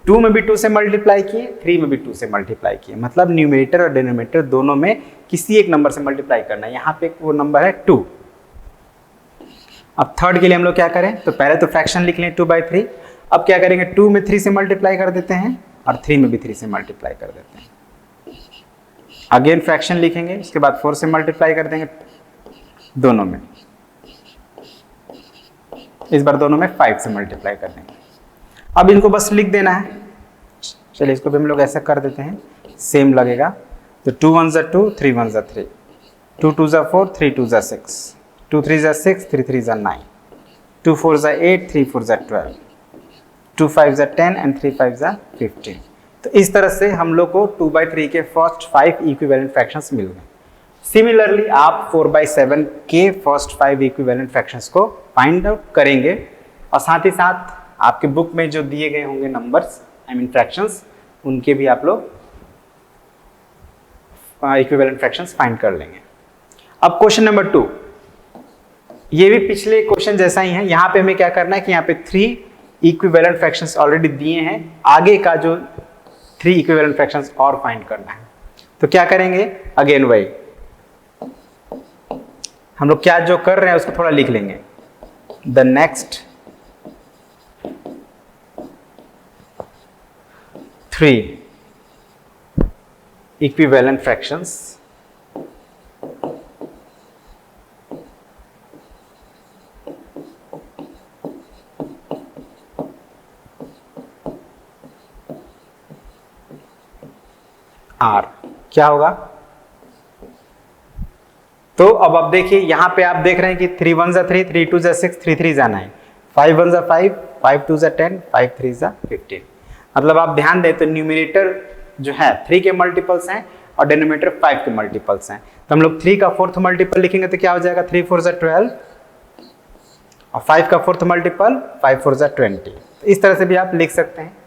2 में भी 2 से मल्टीप्लाई किए, 3 में भी 2 से मल्टीप्लाई किए, मतलब न्यूमरेटर और डिनोमिनेटर दोनों में किसी एक नंबर से मल्टीप्लाई करना है। यहाँ पे वो नंबर है 2। अब थर्ड के लिए हम लोग क्या करें, तो पहले तो फ्रैक्शन लिख लें 2/3। अब क्या करेंगे, 2 में 3 से मल्टीप्लाई कर देते हैं और 3 में भी 3 से मल्टीप्लाई कर देते हैं। अगेन फ्रैक्शन लिखेंगे, उसके बाद 4 से मल्टीप्लाई कर देंगे दोनों में, इस बार दोनों में 5 से मल्टीप्लाई कर देंगे। अब इनको बस लिख देना है। चलिए इसको भी हम लोग ऐसा कर देते हैं, सेम लगेगा। तो 2 1 ज़ा 2, 3 1 ज़ा 3, 2 2 ज़ा 4, 3 2 ज़ा 6, 2 3 ज़ा 6, 3 3 ज़ा 9, 2 4 ज़ा 8, 3 4 ज़ा 12, 2 5 ज़ा 10 एंड 3 5 ज़ा 15। तो इस तरह से हम लोग को 2/3 के फर्स्ट 5 इक्विवेलेंट फ्रैक्शंस मिल गए। सिमिलरली आप 4/7 के फर्स्ट 5 इक्विवेलेंट फ्रैक्शंस को फाइंड आउट करेंगे और साथ ही साथ आपके बुक में जो दिए गए होंगे नंबर्स, आई मीन फ्रैक्शंस, उनके भी आप लोग इक्विवेलेंट फ्रैक्शंस फाइंड कर लेंगे। अब क्वेश्चन नंबर 2, ये भी पिछले क्वेश्चन जैसा ही है। यहाँ पे हमें क्या करना है कि यहाँ पे 3 इक्विवेलेंट फ्रैक्शंस ऑलरेडी दिए हैं, आगे का जो 3 इक्विवेलेंट फ्रैक्शंस और फाइंड करना है। तो क्या करेंगे, अगेन वही हम लोग क्या जो कर रहे हैं उसको थोड़ा लिख लेंगे। The next 3 equivalent fractions R क्या होगा। तो अब आप देखिए यहां पे आप देख रहे हैं कि 3 1 ज़ा 3, 3 2 ज़ा 6, 3 3 ज़ा 9, 5 1 ज़ा 5, 5 2 ज़ा 10, 5 3 ज़ा 15। मतलब आप ध्यान दें तो न्यूमरेटर जो है 3 के मल्टीपल्स हैं और डिनोमिनेटर 5 के मल्टीपल्स हैं। तो हम लोग 3 का फोर्थ मल्टीपल लिखेंगे तो क्या हो जाएगा, 3 4 जा 12 और 5 का फोर्थ मल्टीपल 5 4 जा 20। इस तरह से भी आप लिख सकते हैं।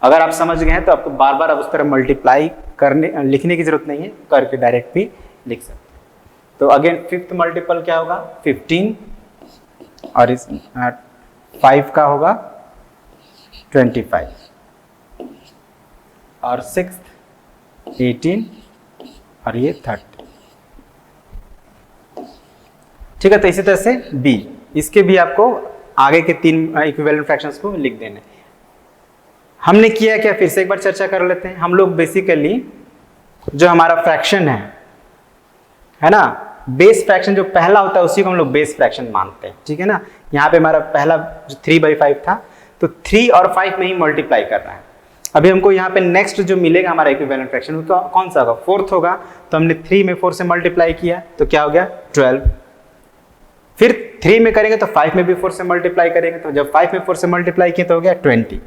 अगर आप समझ गए हैं तो आपको बार बार अब उस तरह मल्टीप्लाई करने लिखने की जरूरत नहीं है, करके डायरेक्ट भी लिख सकते हैं। तो अगेन फिफ्थ मल्टीपल क्या होगा 15 और इस 5 का होगा 25 और सिक्स्थ 18 और ये 30। ठीक है, तो इसी तरह से बी, इसके भी आपको आगे के 3 इक्विवेलेंट फ्रैक्शंस को लिख देने। हमने किया क्या, फिर से एक बार चर्चा कर लेते हैं। हम लोग बेसिकली जो हमारा फ्रैक्शन है ना, बेस फ्रैक्शन जो पहला होता है उसी को हम लोग बेस फ्रैक्शन मानते हैं। ठीक है ना, यहाँ पे हमारा पहला जो 3/5 था तो 3 और 5 में ही मल्टीप्लाई कर रहा है। अभी हमको यहाँ पे नेक्स्ट जो मिलेगा हमारा इक्विवेलेंट फ्रैक्शन तो कौन सा होगा, फोर्थ होगा। तो हमने 3 में 4 से मल्टीप्लाई किया तो क्या हो गया 12। फिर 3 में करेंगे तो 5 में भी 4 से मल्टीप्लाई करेंगे, तो जब 5 में 4 से मल्टीप्लाई किए तो हो गया 20।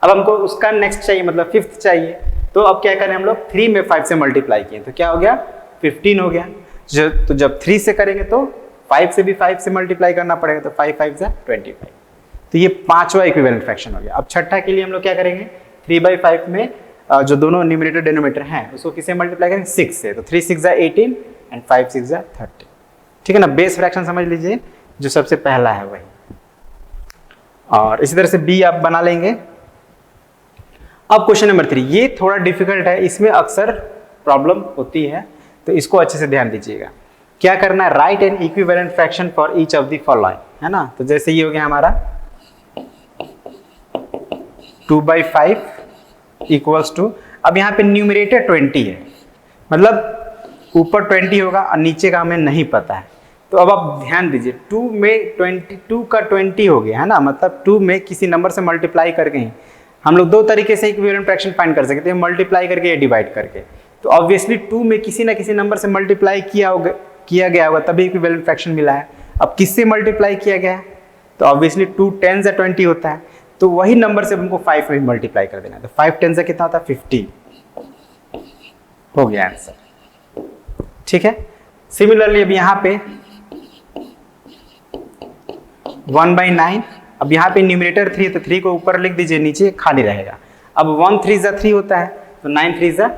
अब हमको उसका नेक्स्ट चाहिए, मतलब फिफ्थ चाहिए। तो अब क्या करें हम लोग, 3 में 5 से मल्टीप्लाई किए तो क्या हो गया 15 हो गया। तो जब 3 से करेंगे तो 5 से भी 5 से मल्टीप्लाई करना पड़ेगा, तो 5 5 जा 25। तो ये 5वां इक्विवेलेंट फ्रैक्शन हो गया। अब छठा के लिए हम लोग क्या करेंगे, 3/5 में जो दोनों न्यूमरेटर डिनोमिनेटर हैं उसको किससे मल्टीप्लाई करेंगे 6 से। तो 3 6 जा 18 एंड 5 6 जा 30। ठीक है ना, बेस फ्रैक्शन समझ लीजिए जो सबसे पहला है वही। और इसी तरह से बी आप बना लेंगे। अब क्वेश्चन नंबर 3, ये थोड़ा डिफिकल्ट है, इसमें अक्सर प्रॉब्लम होती है, तो इसको अच्छे से ध्यान दीजिएगा। क्या करना है, right N equivalent fraction for each of the following, है ना। तो जैसे ये हो गया हमारा 2/5 इक्वल्स टू, अब यहाँ पे न्यूमरेटर 20 है, मतलब ऊपर 20 होगा और नीचे का हमें नहीं पता है। तो अब आप ध्यान दीजिए, 2 में 22 का 20 हो गया है ना, मतलब 2 में किसी नंबर से मल्टीप्लाई करके ही हम लोग 2 तरीके से इक्विवेलेंट फ्रैक्शन फाइंड कर सकते हैं, मल्टीप्लाई करके या डिवाइड करके। तो ऑब्वियसली 2 में किसी ना किसी नंबर से मल्टीप्लाई किया गया होगा तभी इक्विवेलेंट फ्रैक्शन मिला है। अब किससे मल्टीप्लाई किया गया है, तो ऑब्वियसली 2 10 या 20 होता है, तो वही नंबर से हमको 5 में मल्टीप्लाई कर देना है। तो 5 10 से कितना होता है 15, हो गया आंसर। ठीक है, सिमिलरली अब यहाँ पे 1/9, अब यहाँ पे न्यूमरेटर 3 है तो 3 को ऊपर लिख दीजिए, नीचे खाली रहेगा। अब 1 3 जा 3 होता है, तो 9 3 जा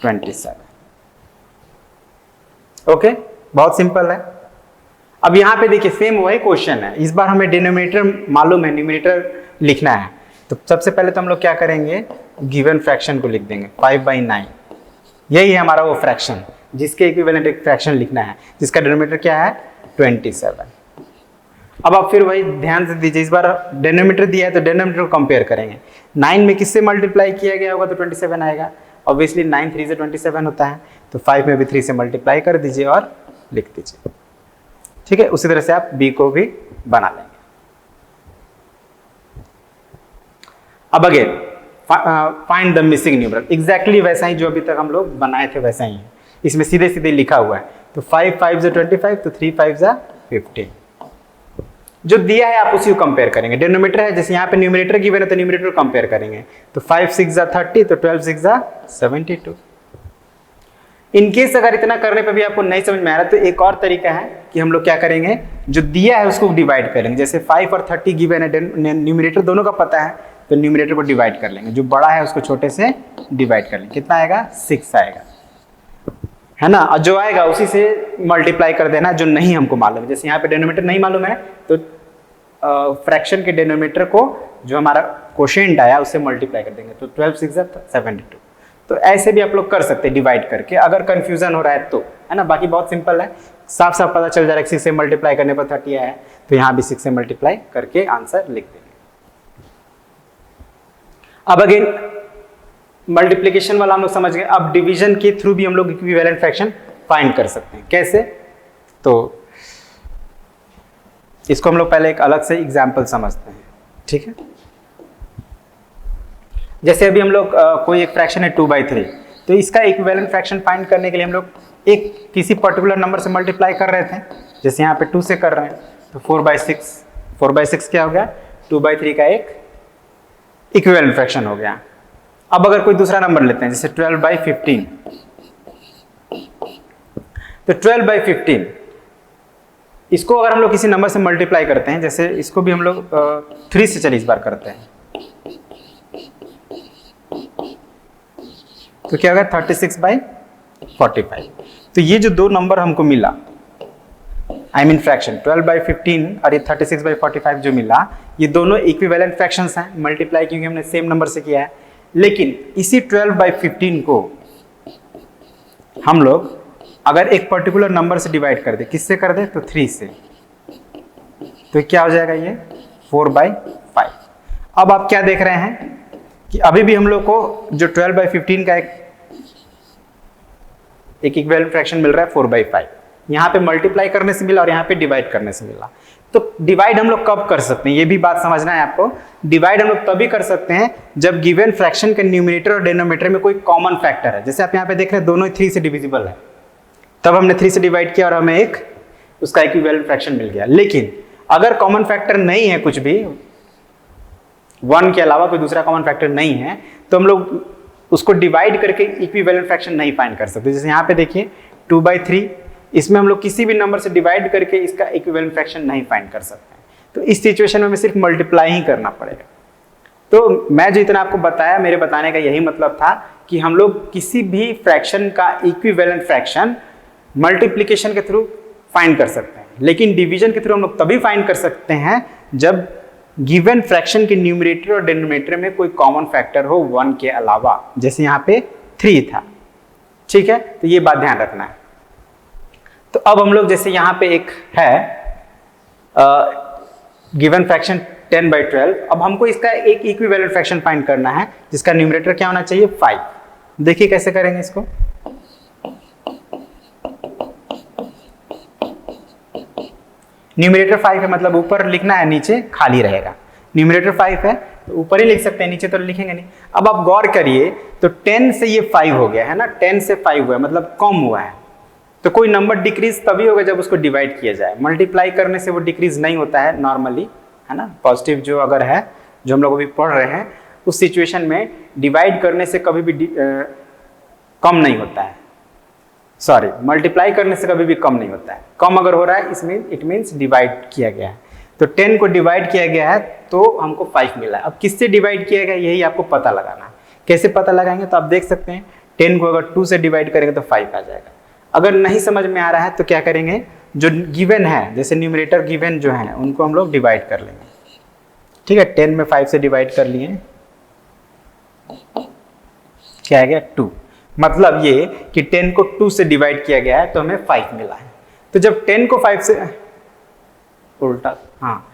27। ओके, बहुत सिंपल है। अब यहाँ पे देखिए सेम वही क्वेश्चन है, इस बार हमें डिनोमिनेटर मालूम है, न्यूमरेटर लिखना है। तो सबसे पहले तो हम लोग क्या करेंगे, गिवन फ्रैक्शन को लिख देंगे 5/9। यही है हमारा वो फ्रैक्शन जिसके इक्विवेलेंट एक फ्रैक्शन लिखना है, जिसका डिनोमिनेटर क्या है 27। अब आप फिर वही ध्यान से दीजिए, इस बार डिनोमिनेटर दिया है तो डिनोमिनेटर को कंपेयर करेंगे। 9 में किससे मल्टीप्लाई किया गया होगा तो 27 आएगा, ऑब्वियसली 9 3 से 27 होता है, तो 5 में भी 3 से मल्टीप्लाई कर दीजिए और लिख दीजिए। ठीक है, उसी तरह से आप बी को भी बना लेंगे। अब again find the missing numeral, exactly वैसा ही जो अभी तक हम लोग बनाए थे वैसा ही है, इसमें सीधे सीधे लिखा हुआ है। तो 5 5 जा 25, तो 3 5 जा 15। जो दिया है आप उसी को कंपेयर करेंगे। डिनोमिनेटर है, जैसे यहाँ पे न्यूमरेटर गिवन है तो न्यूमरेटर को कंपेयर करेंगे। तो 5 6 जा 30, तो 12 6 जा 72। इनकेस अगर इतना करने पे भी आपको नहीं समझ में आ रहा तो एक और तरीका है कि हम लोग क्या करेंगे, जो दिया है उसको डिवाइड करेंगे। जैसे 5 और 30 गिवन है, न्यूमरेटर दोनों का पता है, तो न्यूमरेटर को डिवाइड कर लेंगे, जो बड़ा है उसको छोटे से डिवाइड कर लेंगे। कितना आएगा 6 आएगा, है ना। और जो आएगा उसी से मल्टीप्लाई कर देना, जो नहीं हमको मालूम है। जैसे यहाँ पे डिनोमिनेटर नहीं मालूम है तो फ्रैक्शन के डिनोमिनेटर को जो हमारा कोशेंट आया उससे मल्टीप्लाई कर देंगे, तो 12 6 जा 72। तो ऐसे भी आप लोग कर सकते हैं डिवाइड करके, अगर कंफ्यूजन हो रहा है तो, है ना। बाकी बहुत सिंपल है, साफ साफ पता चल जा रहा है 6 से मल्टीप्लाई करने पर 30 आया है, तो यहाँ भी 6 से मल्टीप्लाई करके आंसर लिख देंगे। अब अगेन मल्टीप्लिकेशन वाला हम लोग समझ गए, अब डिवीजन के थ्रू भी हम लोग इक्विवेलेंट फ्रैक्शन फाइंड कर सकते हैं। कैसे, तो इसको हम लोग पहले एक अलग से एग्जाम्पल समझते हैं। ठीक है, जैसे अभी हम लोग कोई एक फ्रैक्शन है 2/3, तो इसका इक्विवेलेंट फ्रैक्शन फाइंड करने के लिए हम लोग एक किसी पर्टिकुलर नंबर से मल्टीप्लाई कर रहे थे। जैसे यहाँ पे 2 से कर रहे हैं, तो 4/6 क्या हो गया, 2/3 का एक इक्विवेलेंट फ्रैक्शन हो गया। अब अगर कोई दूसरा नंबर लेते हैं जैसे 12/15, तो 12/15 इसको अगर हम लोग किसी नंबर से मल्टीप्लाई करते हैं, जैसे इसको भी हम लोग 3 से चलिए इस बार करते हैं, तो क्या होगा 36/45। तो ये जो दो नंबर हमको मिला, आई मीन फ्रैक्शन 12/15 और ये 36/45 जो मिला, ये दोनों इक्विवेलेंट फ्रैक्शंस हैं, मल्टीप्लाई क्योंकि हमने सेम नंबर से किया है। लेकिन इसी 12/15 को हम लोग अगर एक पर्टिकुलर नंबर से डिवाइड कर दे, किससे कर दे, तो 3 से, तो क्या हो जाएगा ये 4/5। अब आप क्या देख रहे हैं कि अभी भी हम लोग को जो 12/15 का एक इक्विवेलेंट फ्रैक्शन मिल रहा है 4/5, यहाँ पे मल्टीप्लाई करने से मिला और यहाँ पे डिवाइड करने से मिला। तो डिवाइड हम लोग कब कर सकते हैं, ये भी बात समझना है आपको। डिवाइड हम लोग तभी कर सकते हैं जब गिवन फ्रैक्शन के न्यूमरेटर और डिनोमिनेटर में कोई कॉमन फैक्टर है। जैसे आप यहाँ पे देख रहे हैं दोनों 3 से डिविजिबल है, तब हमने 3 से डिवाइड किया और हमें एक उसका इक्विवेलेंट फ्रैक्शन मिल गया। लेकिन अगर कॉमन फैक्टर नहीं है, कुछ भी 1 के अलावा कोई दूसरा कॉमन फैक्टर नहीं है, तो हम लोग उसको डिवाइड करके इक्विवेलेंट फ्रैक्शन नहीं फाइंड कर सकते। जैसे यहाँ पे देखिए 2/3, इसमें हम लोग किसी भी नंबर से डिवाइड करके इसका इक्विवेलेंट फ्रैक्शन नहीं फाइंड कर सकते हैं। तो इस सिचुएशन में हमें सिर्फ मल्टीप्लाई ही करना पड़ेगा। तो मैं जो इतना आपको बताया, मेरे बताने का यही मतलब था कि हम लोग किसी भी फ्रैक्शन का इक्विवेलेंट फ्रैक्शन मल्टीप्लिकेशन के थ्रू फाइंड कर सकते हैं, लेकिन डिवीजन के थ्रू हम लोग तभी फाइंड कर सकते हैं जब गिवन फ्रैक्शन के न्यूमरेटर और डिनोमिनेटर में कोई कॉमन फैक्टर हो 1 के अलावा। जैसे यहाँ पे 3 था, ठीक है, तो ये बात ध्यान रखना है। तो अब हम लोग जैसे यहाँ पे एक है गिवन फ्रैक्शन 10/12, अब हमको इसका एक इक्विवेलेंट फ्रैक्शन फाइंड करना है जिसका न्यूमरेटर क्या होना चाहिए 5। देखिए कैसे करेंगे इसको। न्यूमरेटर 5 है, मतलब ऊपर लिखना है, नीचे खाली रहेगा। न्यूमरेटर 5 है तो ऊपर ही लिख सकते हैं, नीचे तो लिखेंगे नहीं। अब आप गौर करिए तो 10 से ये 5 हो गया है ना, 10 से 5 हुआ है, मतलब कम हुआ है। तो कोई नंबर डिक्रीज तभी होगा जब उसको डिवाइड किया जाए। मल्टीप्लाई करने से वो डिक्रीज नहीं होता है नॉर्मली, है ना। पॉजिटिव जो अगर है, जो हम लोग अभी पढ़ रहे हैं, उस सिचुएशन में डिवाइड करने से कभी भी कम नहीं होता है। सॉरी, मल्टीप्लाई करने से कभी भी कम नहीं होता है। कम अगर हो रहा है इसमें इट मीन्स डिवाइड किया गया है। तो 10 को डिवाइड किया गया है तो हमको 5 मिला है। अब किससे डिवाइड किया गया यही आपको पता लगाना है। कैसे पता लगाएंगे, तो आप देख सकते हैं 10 को अगर 2 से डिवाइड करेंगे तो 5 आ जाएगा। अगर नहीं समझ में आ रहा है तो क्या करेंगे, जो गिवन है, जैसे न्यूमरेटर गिवन जो है उनको हम लोग डिवाइड कर लेंगे, ठीक है। 10 में 5 से डिवाइड कर लिए, क्या आ गया 2। मतलब ये कि 10 को 2 से डिवाइड किया गया है तो हमें 5 मिला है। तो जब 10 को 5 से उल्टा, हाँ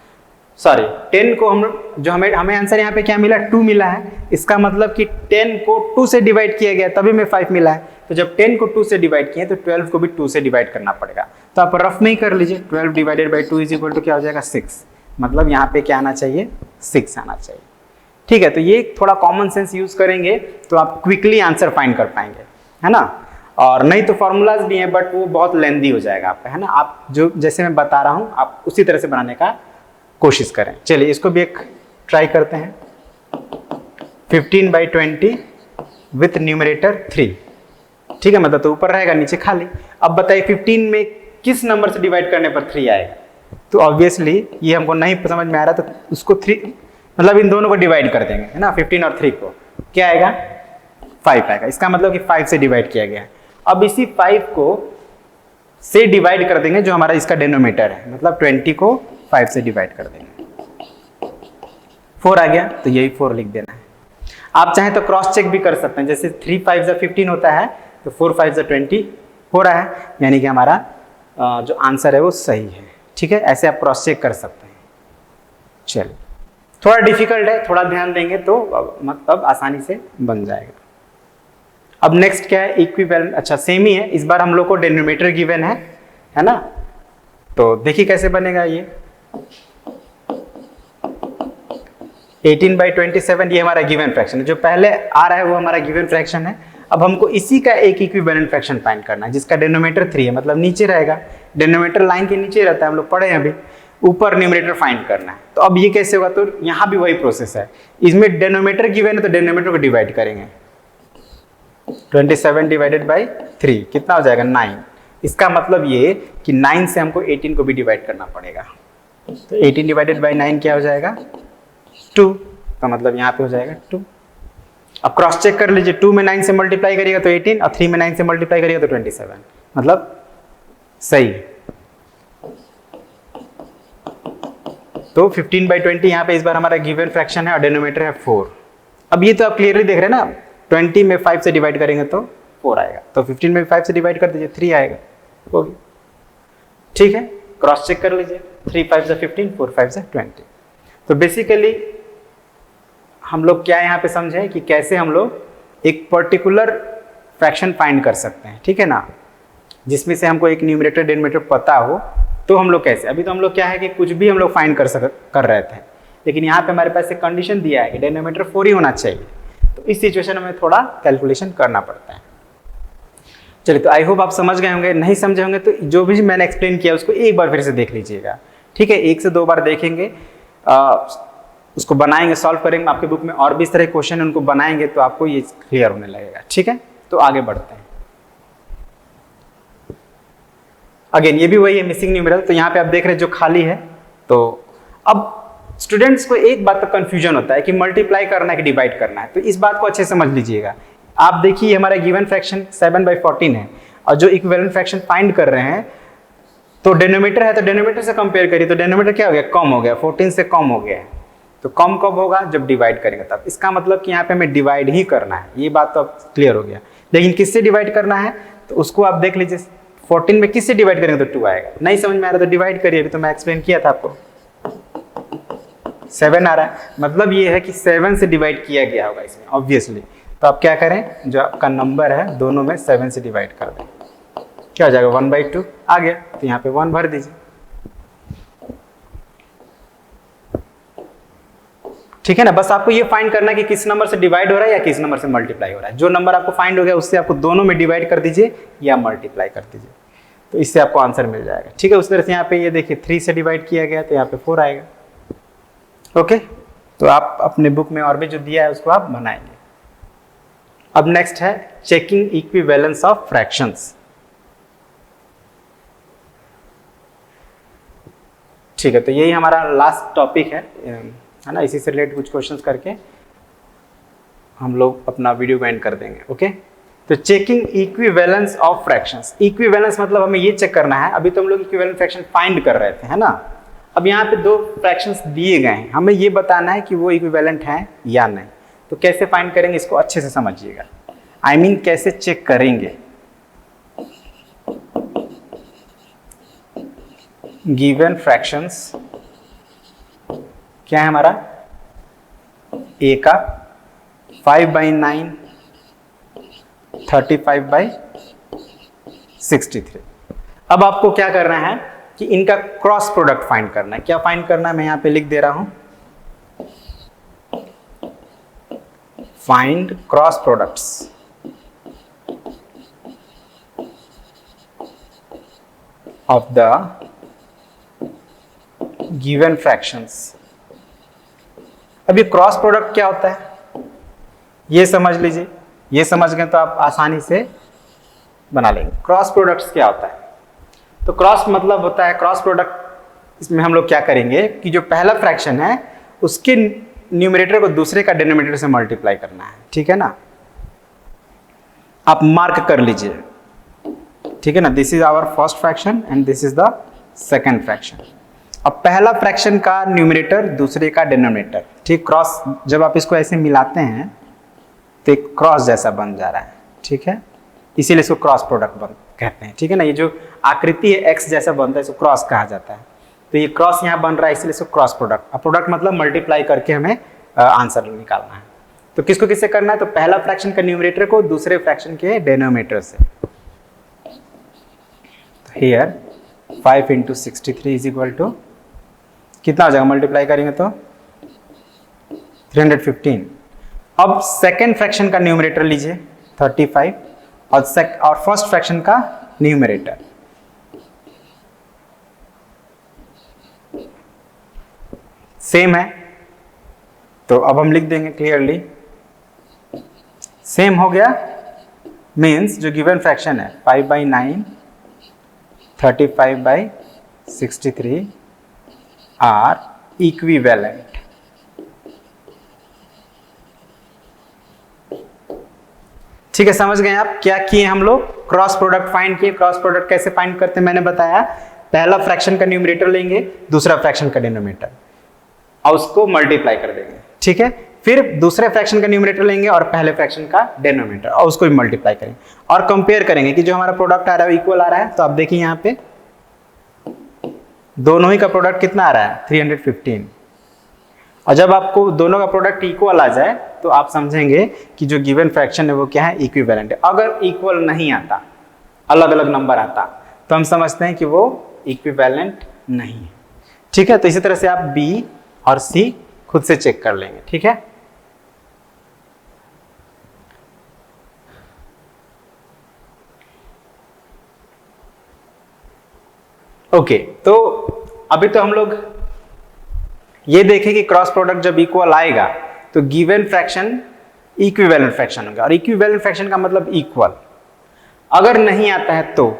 सॉरी, 10 को हमें आंसर यहाँ पे क्या मिला 2 मिला है। इसका मतलब कि 10 को 2 से डिवाइड किया गया तभी हमें 5 मिला है। तो जब 10 को 2 से डिवाइड किए तो 12 को भी 2 से डिवाइड करना पड़ेगा। तो आप रफ में ही कर लीजिए, 12 divided by 2 is equal to क्या हो जाएगा 6। मतलब यहाँ पे क्या आना चाहिए 6 आना चाहिए, ठीक है। तो ये थोड़ा कॉमन सेंस यूज करेंगे तो आप क्विकली आंसर फाइंड कर पाएंगे, है ना। और नहीं तो फॉर्मूलाज भी हैं बट वो बहुत लेंदी हो जाएगा आपका, है ना। आप जो जैसे मैं बता रहा हूँ आप उसी तरह से बनाने का कोशिश करें। चलिए इसको भी एक ट्राई करते हैं। 15/20 विथ न्यूमरेटर 3, ठीक है, मतलब तो ऊपर रहेगा नीचे खाली। अब बताइए 15 में किस नंबर से डिवाइड करने पर 3 आएगा। तो ऑब्वियसली ये हमको नहीं समझ में आ रहा, तो उसको 3 मतलब इन दोनों को डिवाइड कर देंगे, है ना। 15 और 3 को क्या आएगा 5 आएगा। इसका मतलब कि 5 से डिवाइड किया गया है। अब इसी 5 को से डिवाइड कर देंगे जो हमारा इसका डिनोमिनेटर है, मतलब 20 को 5 से डिवाइड कर देंगे। 4 आ गया तो यही 4 लिख देना है। आप चाहें तो क्रॉस चेक भी कर सकते हैं, जैसे 3 5 15 होता है तो 4 5 20 हो रहा है, यानी कि हमारा जो आंसर है वो सही है, ठीक है। ऐसे आप क्रॉस चेक कर सकते हैं। चलिए थोड़ा डिफिकल्ट है, थोड़ा ध्यान देंगे तो मतलब आसानी से बन जाएगा। अब नेक्स्ट क्या है, इक्विवेलेंट। अच्छा सेम ही है, इस बार हम लोग को डिनोमिनेटर गिवन है ना। तो देखिए कैसे बनेगा ये 18/27, ये हमारा गिवन फ्रैक्शन है। जो पहले आ रहा है वो हमारा गिवन फ्रैक्शन है। अब हमको इसी का एक इक्विवेलेंट फ्रैक्शन फाइंड करना है जिसका डिनोमिनेटर 3 है, मतलब नीचे रहेगा। डिनोमिनेटर लाइन के नीचे रहता है, हम लोग पढ़े हैं अभी। ऊपर न्यूमरेटर फाइंड करना है। तो अब ये कैसे होगा, तो यहाँ भी वही प्रोसेस है, इसमें डेनोमीटर गिवन है तो डेनोमीटर को डिवाइड करेंगे, 27 डिवाइडेड बाई 3 कितना हो जाएगा 9। इसका मतलब ये कि 9 से हमको 18 को भी डिवाइड करना पड़ेगा, तो 18 डिवाइडेड बाई 9 क्या हो जाएगा 2, तो मतलब यहाँ पे हो जाएगा 2। अब क्रॉस चेक कर लीजिए, 2 में 9 से मल्टीप्लाई करिएगा तो 18 और 3 में 9 से मल्टीप्लाई करिएगा तो 27, मतलब सही। तो 15/20 यहाँ पे इस बार हमारा गिवन फ्रैक्शन है और डिनोमिनेटर है 4। अब ये तो आप क्लियरली देख रहे हैं ना, 20 में 5 से डिवाइड करेंगे तो 4 आएगा, तो 15 में 5 से डिवाइड कर दीजिए 3 आएगा, हो गया। ठीक है, क्रॉस चेक कर लीजिए, 3 5 से 15, 4 5 से 20। तो बेसिकली हम लोग क्या यहाँ पे समझे कि कैसे हम लोग एक पर्टिकुलर फ्रैक्शन फाइंड कर सकते हैं, ठीक है ना, जिसमें से हमको एक न्यूमरेटर डिनोमिनेटर पता हो, तो हम लोग कैसे, अभी तो हम लोग क्या है कि कुछ भी हम लोग फाइंड कर रहे थे, लेकिन यहाँ पे हमारे पास एक कंडीशन दिया है कि डिनोमिनेटर 4 ही होना चाहिए, तो इस सिचुएशन में थोड़ा कैलकुलेशन करना पड़ता है। चलिए, तो आई होप आप समझ गए होंगे, नहीं समझे होंगे तो जो भी मैंने एक्सप्लेन किया उसको एक बार फिर से देख लीजिएगा, ठीक है, 1 से 2 बार देखेंगे, उसको बनाएंगे, सॉल्व करेंगे, आपके बुक में और भी इस तरह क्वेश्चन उनको बनाएंगे तो आपको ये क्लियर होने लगेगा, ठीक है। तो आगे बढ़ते हैं। अगेन ये भी वही है, मिसिंग न्यूमेरल, तो यहाँ पे आप देख रहे हैं जो खाली है। तो अब स्टूडेंट्स को एक बात का कंफ्यूजन होता है कि मल्टीप्लाई करना है कि डिवाइड करना है, तो इस बात को अच्छे से समझ लीजिएगा। आप देखिए हमारा गिवन फ्रैक्शन 7/14 है और जो इक्विवेलेंट फ्रैक्शन फाइंड कर रहे हैं, तो डिनोमिनेटर है तो डिनोमिनेटर से कंपेयर करिए, तो डिनोमिनेटर क्या हो गया, कम हो गया, 14 से कम हो गया है, तो कम कब होगा, जब डिवाइड करेंगे तब। इसका मतलब कि यहाँ पे हमें डिवाइड ही करना है, ये बात तो अब क्लियर हो गया। लेकिन किससे डिवाइड करना है, तो उसको आप देख लीजिए, 14 में किससे डिवाइड करेंगे तो 2 आएगा, नहीं समझ में आ रहा तो डिवाइड करिए, अभी तो मैं एक्सप्लेन किया था आपको, 7 आ रहा है, मतलब ये है कि 7 से डिवाइड किया गया होगा इसमें ऑब्वियसली। तो आप क्या करें, जो आपका नंबर है दोनों में 7 से डिवाइड कर दें, क्या हो जाएगा 1/2 आ गया, तो यहाँ पे 1 भर दीजिए, ठीक है ना। बस आपको ये फाइंड करना है कि किस नंबर से डिवाइड हो रहा है या किस नंबर से मल्टीप्लाई हो रहा है। जो नंबर आपको फाइंड हो गया उससे आपको दोनों में डिवाइड कर दीजिए या मल्टीप्लाई कर दीजिए, तो इससे आपको आंसर मिल जाएगा, ठीक है। उस तरह से यहाँ पे ये देखिए 3 से डिवाइड किया गया तो यहाँ पे 4 आएगा, ओके। तो आप अपने बुक में और भी जो दिया है उसको आप बनाएंगे। अब नेक्स्ट है चेकिंग इक्विवेलेंस ऑफ फ्रैक्शंस, ठीक है। तो यही हमारा लास्ट टॉपिक है ना, इसी से रिलेटेड कुछ क्वेश्चंस करके हम लोग अपना वीडियो को एंड कर देंगे, ओके। तो checking equivalence of fractions, equivalence मतलब हमें ये चेक करना है, अभी तो हम लोग इक्विवेलेंट फ्रैक्शन फाइंड कर रहे थे, है ना। अब यहाँ पे 2 फ्रैक्शंस दिए गए हैं, हमें ये बताना है कि वो इक्विवेलेंट हैं या नहीं। तो कैसे फाइंड करेंगे इसको अच्छे से समझिएगा, आई मीन कैसे चेक करेंगे। गिवन फ्रैक्शंस क्या है हमारा, ए का 5/9, 35/63। अब आपको क्या करना है कि इनका क्रॉस प्रोडक्ट फाइंड करना है। क्या फाइंड करना है, मैं यहां पे लिख दे रहा हूं, find cross products of the given fractions. अब ये क्रॉस प्रोडक्ट क्या होता है ये समझ लीजिए, ये समझ गए तो आप आसानी से बना लेंगे। क्रॉस प्रोडक्ट्स क्या होता है, तो क्रॉस मतलब होता है, क्रॉस प्रोडक्ट इसमें हम लोग क्या करेंगे कि जो पहला फ्रैक्शन है उसके न्यूमरेटर को दूसरे का डिनोमिनेटर से मल्टीप्लाई करना है, ठीक है ना। आप मार्क कर लीजिए, ठीक है ना, this is our first fraction and this is the second fraction. अब पहला फ्रैक्शन का न्यूमरेटर दूसरे का डिनोमिनेटर, ठीक, क्रॉस जब आप इसको ऐसे मिलाते हैं तो एक क्रॉस जैसा बन जा रहा है, ठीक है, इसीलिए इसको क्रॉस प्रोडक्ट कहते हैं, ठीक है ना। ये जो आकृति है एक्स जैसा बनता है इसको क्रॉस कहा जाता है, तो ये क्रॉस यहाँ बन रहा है इसलिए इसको क्रॉस प्रोडक्ट। अब प्रोडक्ट मतलब मल्टीप्लाई करके हमें आंसर निकालना है। तो किसको किससे करना है, तो पहला फ्रैक्शन का न्यूमरेटर को दूसरे फ्रैक्शन के डिनोमिनेटर से। हियर 5 × 63 इज इक्वल टू कितना हो जाएगा, मल्टीप्लाई करेंगे तो 315। अब सेकेंड फ्रैक्शन का न्यूमरेटर लीजिए 35 और फर्स्ट फ्रैक्शन का न्यूमरेटर सेम है, तो अब हम लिख देंगे क्लियरली सेम हो गया, मीन्स जो गिवन फ्रैक्शन है 5/9, 35/63 आर इक्विवेलेंट। ठीक है, समझ गए आप क्या किए हम लोग? क्रॉस प्रोडक्ट फाइंड किए। क्रॉस प्रोडक्ट कैसे फाइंड करते हैं मैंने बताया, पहला फ्रैक्शन का न्यूमरेटर लेंगे, दूसरा फ्रैक्शन का डिनोमिनेटर और उसको मल्टीप्लाई कर देंगे। ठीक है, फिर दूसरे फ्रैक्शन का न्यूमरेटर लेंगे और पहले फ्रैक्शन का डिनोमिनेटर और उसको भी मल्टीप्लाई करेंगे और कंपेयर करेंगे कि जो हमारा प्रोडक्ट आ रहा है वो इक्वल आ रहा है। तो आप देखिए यहाँ पे दोनों ही का प्रोडक्ट कितना आ रहा है 315, और जब आपको दोनों का प्रोडक्ट इक्वल आ जाए तो आप समझेंगे कि जो गिवन फ्रैक्शन है वो क्या है, इक्विवेलेंट है। अगर इक्वल नहीं आता, अलग अलग नंबर आता, तो हम समझते हैं कि वो इक्विवेलेंट नहीं है। ठीक है, तो इसी तरह से आप बी और सी खुद से चेक कर लेंगे। ठीक है, ओके, तो अभी तो हम लोग ये देखें कि क्रॉस प्रोडक्ट जब इक्वल आएगा तो गिवन फ्रैक्शन इक्विवेलेंट फ्रैक्शन होगा, और इक्विवेलेंट फ्रैक्शन का मतलब इक्वल। अगर नहीं आता है तो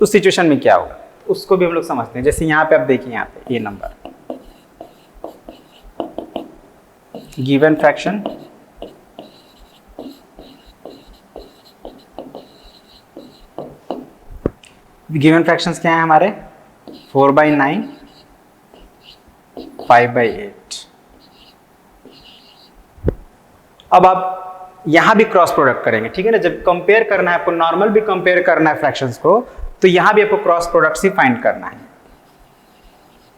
उस सिचुएशन में क्या होगा उसको भी हम लोग समझते हैं। जैसे यहाँ पे आप देखिए, यहाँ पे ये number given fraction given fractions क्या है हमारे 4/9, 5/8। अब आप यहां भी क्रॉस प्रोडक्ट करेंगे। ठीक है ना, जब कंपेयर करना है आपको, नॉर्मल भी कंपेयर करना है फ्रैक्शंस को, तो यहां भी आपको क्रॉस प्रोडक्ट ही फाइंड करना है।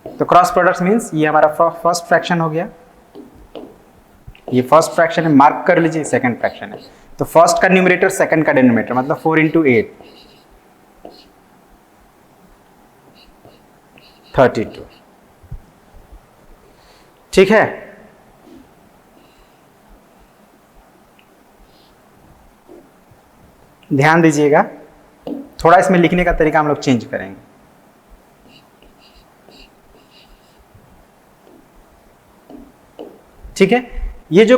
तो क्रॉस प्रोडक्ट मींस ये हमारा फर्स्ट फ्रैक्शन हो गया, ये फर्स्ट फ्रैक्शन है, मार्क कर लीजिए, सेकंड फ्रैक्शन है। तो फर्स्ट का न्यूमरेटर सेकंड का डिनोमिनेटर, मतलब 4 × 8 32। ठीक है, ध्यान दीजिएगा, थोड़ा इसमें लिखने का तरीका हम लोग चेंज करेंगे। ठीक है, ये जो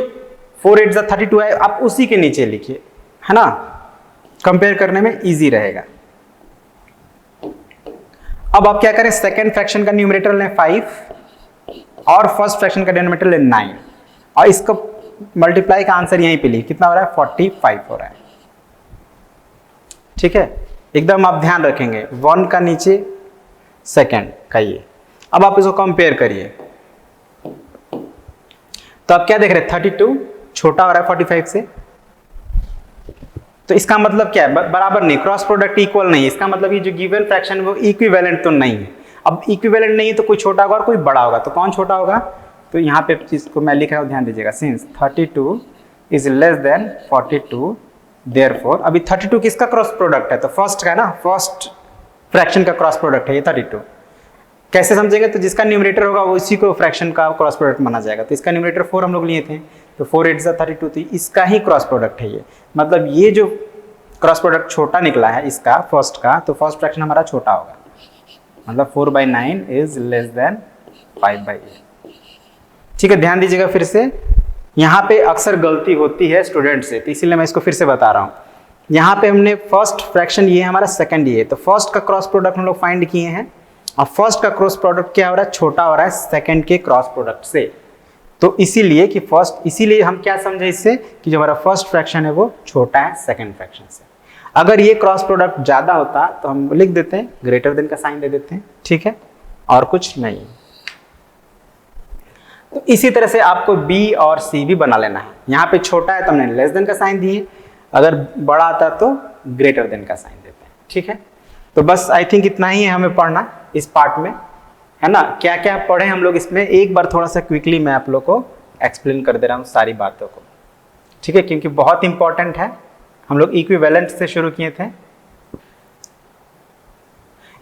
4 8 32 है आप उसी के नीचे लिखिए, है ना, कंपेयर करने में इजी रहेगा। अब आप क्या करें, सेकेंड फ्रैक्शन का न्यूमरेटर लें 5 और फर्स्ट फ्रैक्शन का डिनोमिनेटर लें 9, और इसको मल्टीप्लाई का आंसर यहीं पे लिखिए, कितना हो रहा है 45 हो रहा है। ठीक है, एकदम आप ध्यान रखेंगे 1 का नीचे सेकेंड का ये। अब आप इसको कंपेयर करिए, तो आप क्या देख रहे हैं 32 छोटा हो रहा है 45 से, तो इसका मतलब क्या है, बराबर नहीं, क्रॉस प्रोडक्ट इक्वल नहीं है। इसका मतलब ये जो गिवन फ्रैक्शन वो इक्विवेलेंट तो नहीं है। अब इक्विवेलेंट नहीं है तो कोई छोटा होगा और कोई बड़ा होगा, तो कौन छोटा होगा? तो यहाँ पे चीज को मैं लिख रहा हूँ, ध्यान दीजिएगा, since 32 is less than 42, therefore अभी 32 किसका क्रॉस प्रोडक्ट है? तो फर्स्ट का ना, फर्स्ट फ्रैक्शन का क्रॉस प्रोडक्ट है ये 32। कैसे समझेंगे? तो जिसका न्यूमरेटर होगा वो इसी को फ्रैक्शन का क्रॉस प्रोडक्ट माना जाएगा। तो इसका न्यूमरेटर 4 हम लोग लिए थे, तो 4 8 32, तो इसका ही क्रॉस प्रोडक्ट है ये। मतलब ये जो क्रॉस प्रोडक्ट छोटा निकला है इसका, फर्स्ट का, तो फर्स्ट फ्रैक्शन हमारा छोटा होगा, मतलब 4/9 इज लेस देन 5/8। ठीक है, ध्यान दीजिएगा फिर से, यहाँ पे अक्सर गलती होती है स्टूडेंट से, तो इसीलिए मैं इसको फिर से बता रहा हूँ। यहाँ पे हमने फर्स्ट फ्रैक्शन ये है हमारा, सेकंड ये है, तो फर्स्ट का क्रॉस प्रोडक्ट हम लोग फाइंड किए हैं, और फर्स्ट का क्रॉस प्रोडक्ट क्या हो रहा है? छोटा हो रहा है सेकंड के क्रॉस प्रोडक्ट से। तो इसीलिए कि फर्स्ट, इसीलिए हम क्या समझे इससे कि जो हमारा फर्स्ट फ्रैक्शन है वो छोटा है सेकंड फ्रैक्शन से। अगर ये क्रॉस प्रोडक्ट ज्यादा होता तो हम लिख देते हैं ग्रेटर देन का साइन दे देते हैं, ठीक है, और कुछ नहीं। तो इसी तरह से आपको बी और सी भी बना लेना है। यहाँ पे छोटा है तो हमने लेस देन का साइन दिए, अगर बड़ा आता तो ग्रेटर देन का साइन देते हैं, ठीक है। तो बस आई थिंक इतना ही है हमें पढ़ना इस पार्ट में, है ना। क्या क्या पढ़े हम लोग इसमें, एक बार थोड़ा सा क्विकली मैं आप लोग को एक्सप्लेन कर दे रहा हूँ सारी बातों को, ठीक है, क्योंकि बहुत इंपॉर्टेंट है। हम लोग इक्विवेलेंट से शुरू किए थे।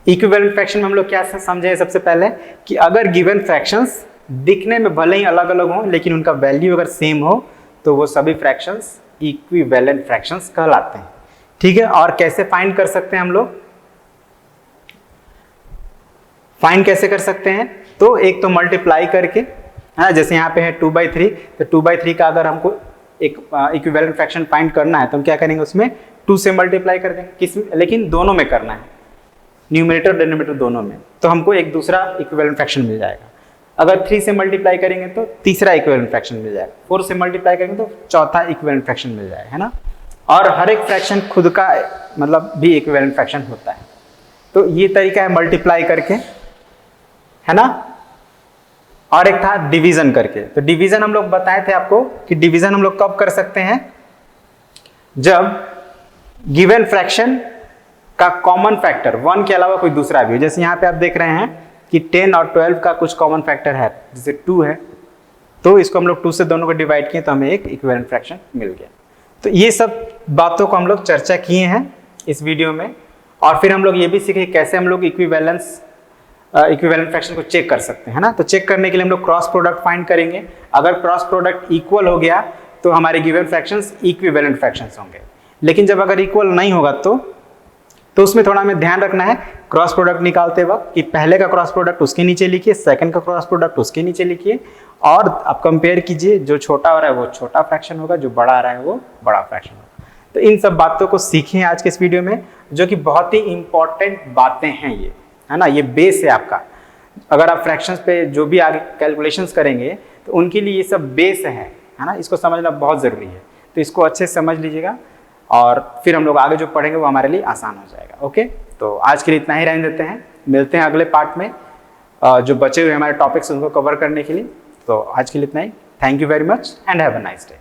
इक्विवेलेंट फ्रैक्शन में हम लोग क्या समझे सबसे पहले कि अगर गिवन फ्रैक्शंस दिखने में भले ही अलग अलग हों लेकिन उनका वैल्यू अगर सेम हो तो वो सभी फ्रैक्शंस इक्विवेलेंट फ्रैक्शंस कहलाते हैं, ठीक है। और कैसे फाइंड कर सकते हैं हम लोग, फाइंड कैसे कर सकते हैं? तो एक तो मल्टीप्लाई करके, है ना। जैसे यहाँ पे है 2/3, तो 2/3 का अगर हमको एक इक्विवेलेंट फ्रैक्शन फाइंड करना है तो हम क्या करेंगे, उसमें 2 से मल्टीप्लाई कर देंगे, लेकिन दोनों में करना है, न्यूमरेटर डिनोमिनेटर दोनों में, तो हमको एक दूसरा इक्विवेलेंट फ्रैक्शन मिल जाएगा। अगर 3 से मल्टीप्लाई करेंगे तो तीसरा इक्विवेलेंट फ्रैक्शन मिल जाएगा, 4 से मल्टीप्लाई करेंगे तो चौथा इक्विवेलेंट फ्रैक्शन मिल जाएगा, है ना। और हर एक फ्रैक्शन खुद का मतलब भी इक्विवेलेंट फ्रैक्शन होता है। तो ये तरीका है मल्टीप्लाई करके, है ना। और एक था डिवीजन करके। तो डिवीजन हम लोग बताए थे आपको कि डिवीजन हम लोग कब कर सकते हैं, जब गिवन फ्रैक्शन का कॉमन फैक्टर 1 के अलावा कोई दूसरा भी हो। जैसे यहाँ पे आप देख रहे हैं कि 10 और 12 का कुछ कॉमन फैक्टर है, जैसे 2 है, तो इसको हम लोग 2 से दोनों को डिवाइड किए तो हमें एक इक्विवेलेंट फ्रैक्शन मिल गया। तो ये सब बातों को हम लोग चर्चा किए हैं इस वीडियो में। और फिर हम लोग ये भी सीखे कैसे हम लोग इक्विवेलेंट फ्रैक्शन को चेक कर सकते हैं ना। तो चेक करने के लिए हम लोग क्रॉस प्रोडक्ट फाइंड करेंगे। अगर क्रॉस प्रोडक्ट इक्वल हो गया तो हमारे गिवन फ्रैक्शंस इक्विवेलेंट फ्रैक्शंस होंगे। लेकिन जब अगर इक्वल नहीं होगा तो उसमें थोड़ा हमें ध्यान रखना है क्रॉस प्रोडक्ट निकालते वक्त कि पहले का क्रॉस प्रोडक्ट उसके नीचे लिखिए, सेकंड का क्रॉस प्रोडक्ट उसके नीचे लिखिए, और आप कंपेयर कीजिए, जो छोटा हो रहा है वो छोटा फ्रैक्शन होगा, जो बड़ा आ रहा है वो बड़ा फ्रैक्शन होगा। तो इन सब बातों को सीखें आज के इस वीडियो में, जो कि बहुत ही इंपॉर्टेंट बातें हैं ये, है ना। ये बेस है आपका। अगर आप फ्रैक्शंस पे जो भी आगे कैलकुलेशंस करेंगे तो उनके लिए ये सब बेस है ना। इसको समझना बहुत ज़रूरी है। तो इसको अच्छे से समझ लीजिएगा और फिर हम लोग आगे जो पढ़ेंगे वो हमारे लिए आसान हो जाएगा। ओके, तो आज के लिए इतना ही रहने देते हैं। मिलते हैं अगले पार्ट में जो बचे हुए हमारे टॉपिक्स उनको कवर करने के लिए। तो आज के लिए इतना ही। Thank you very much and have a nice day.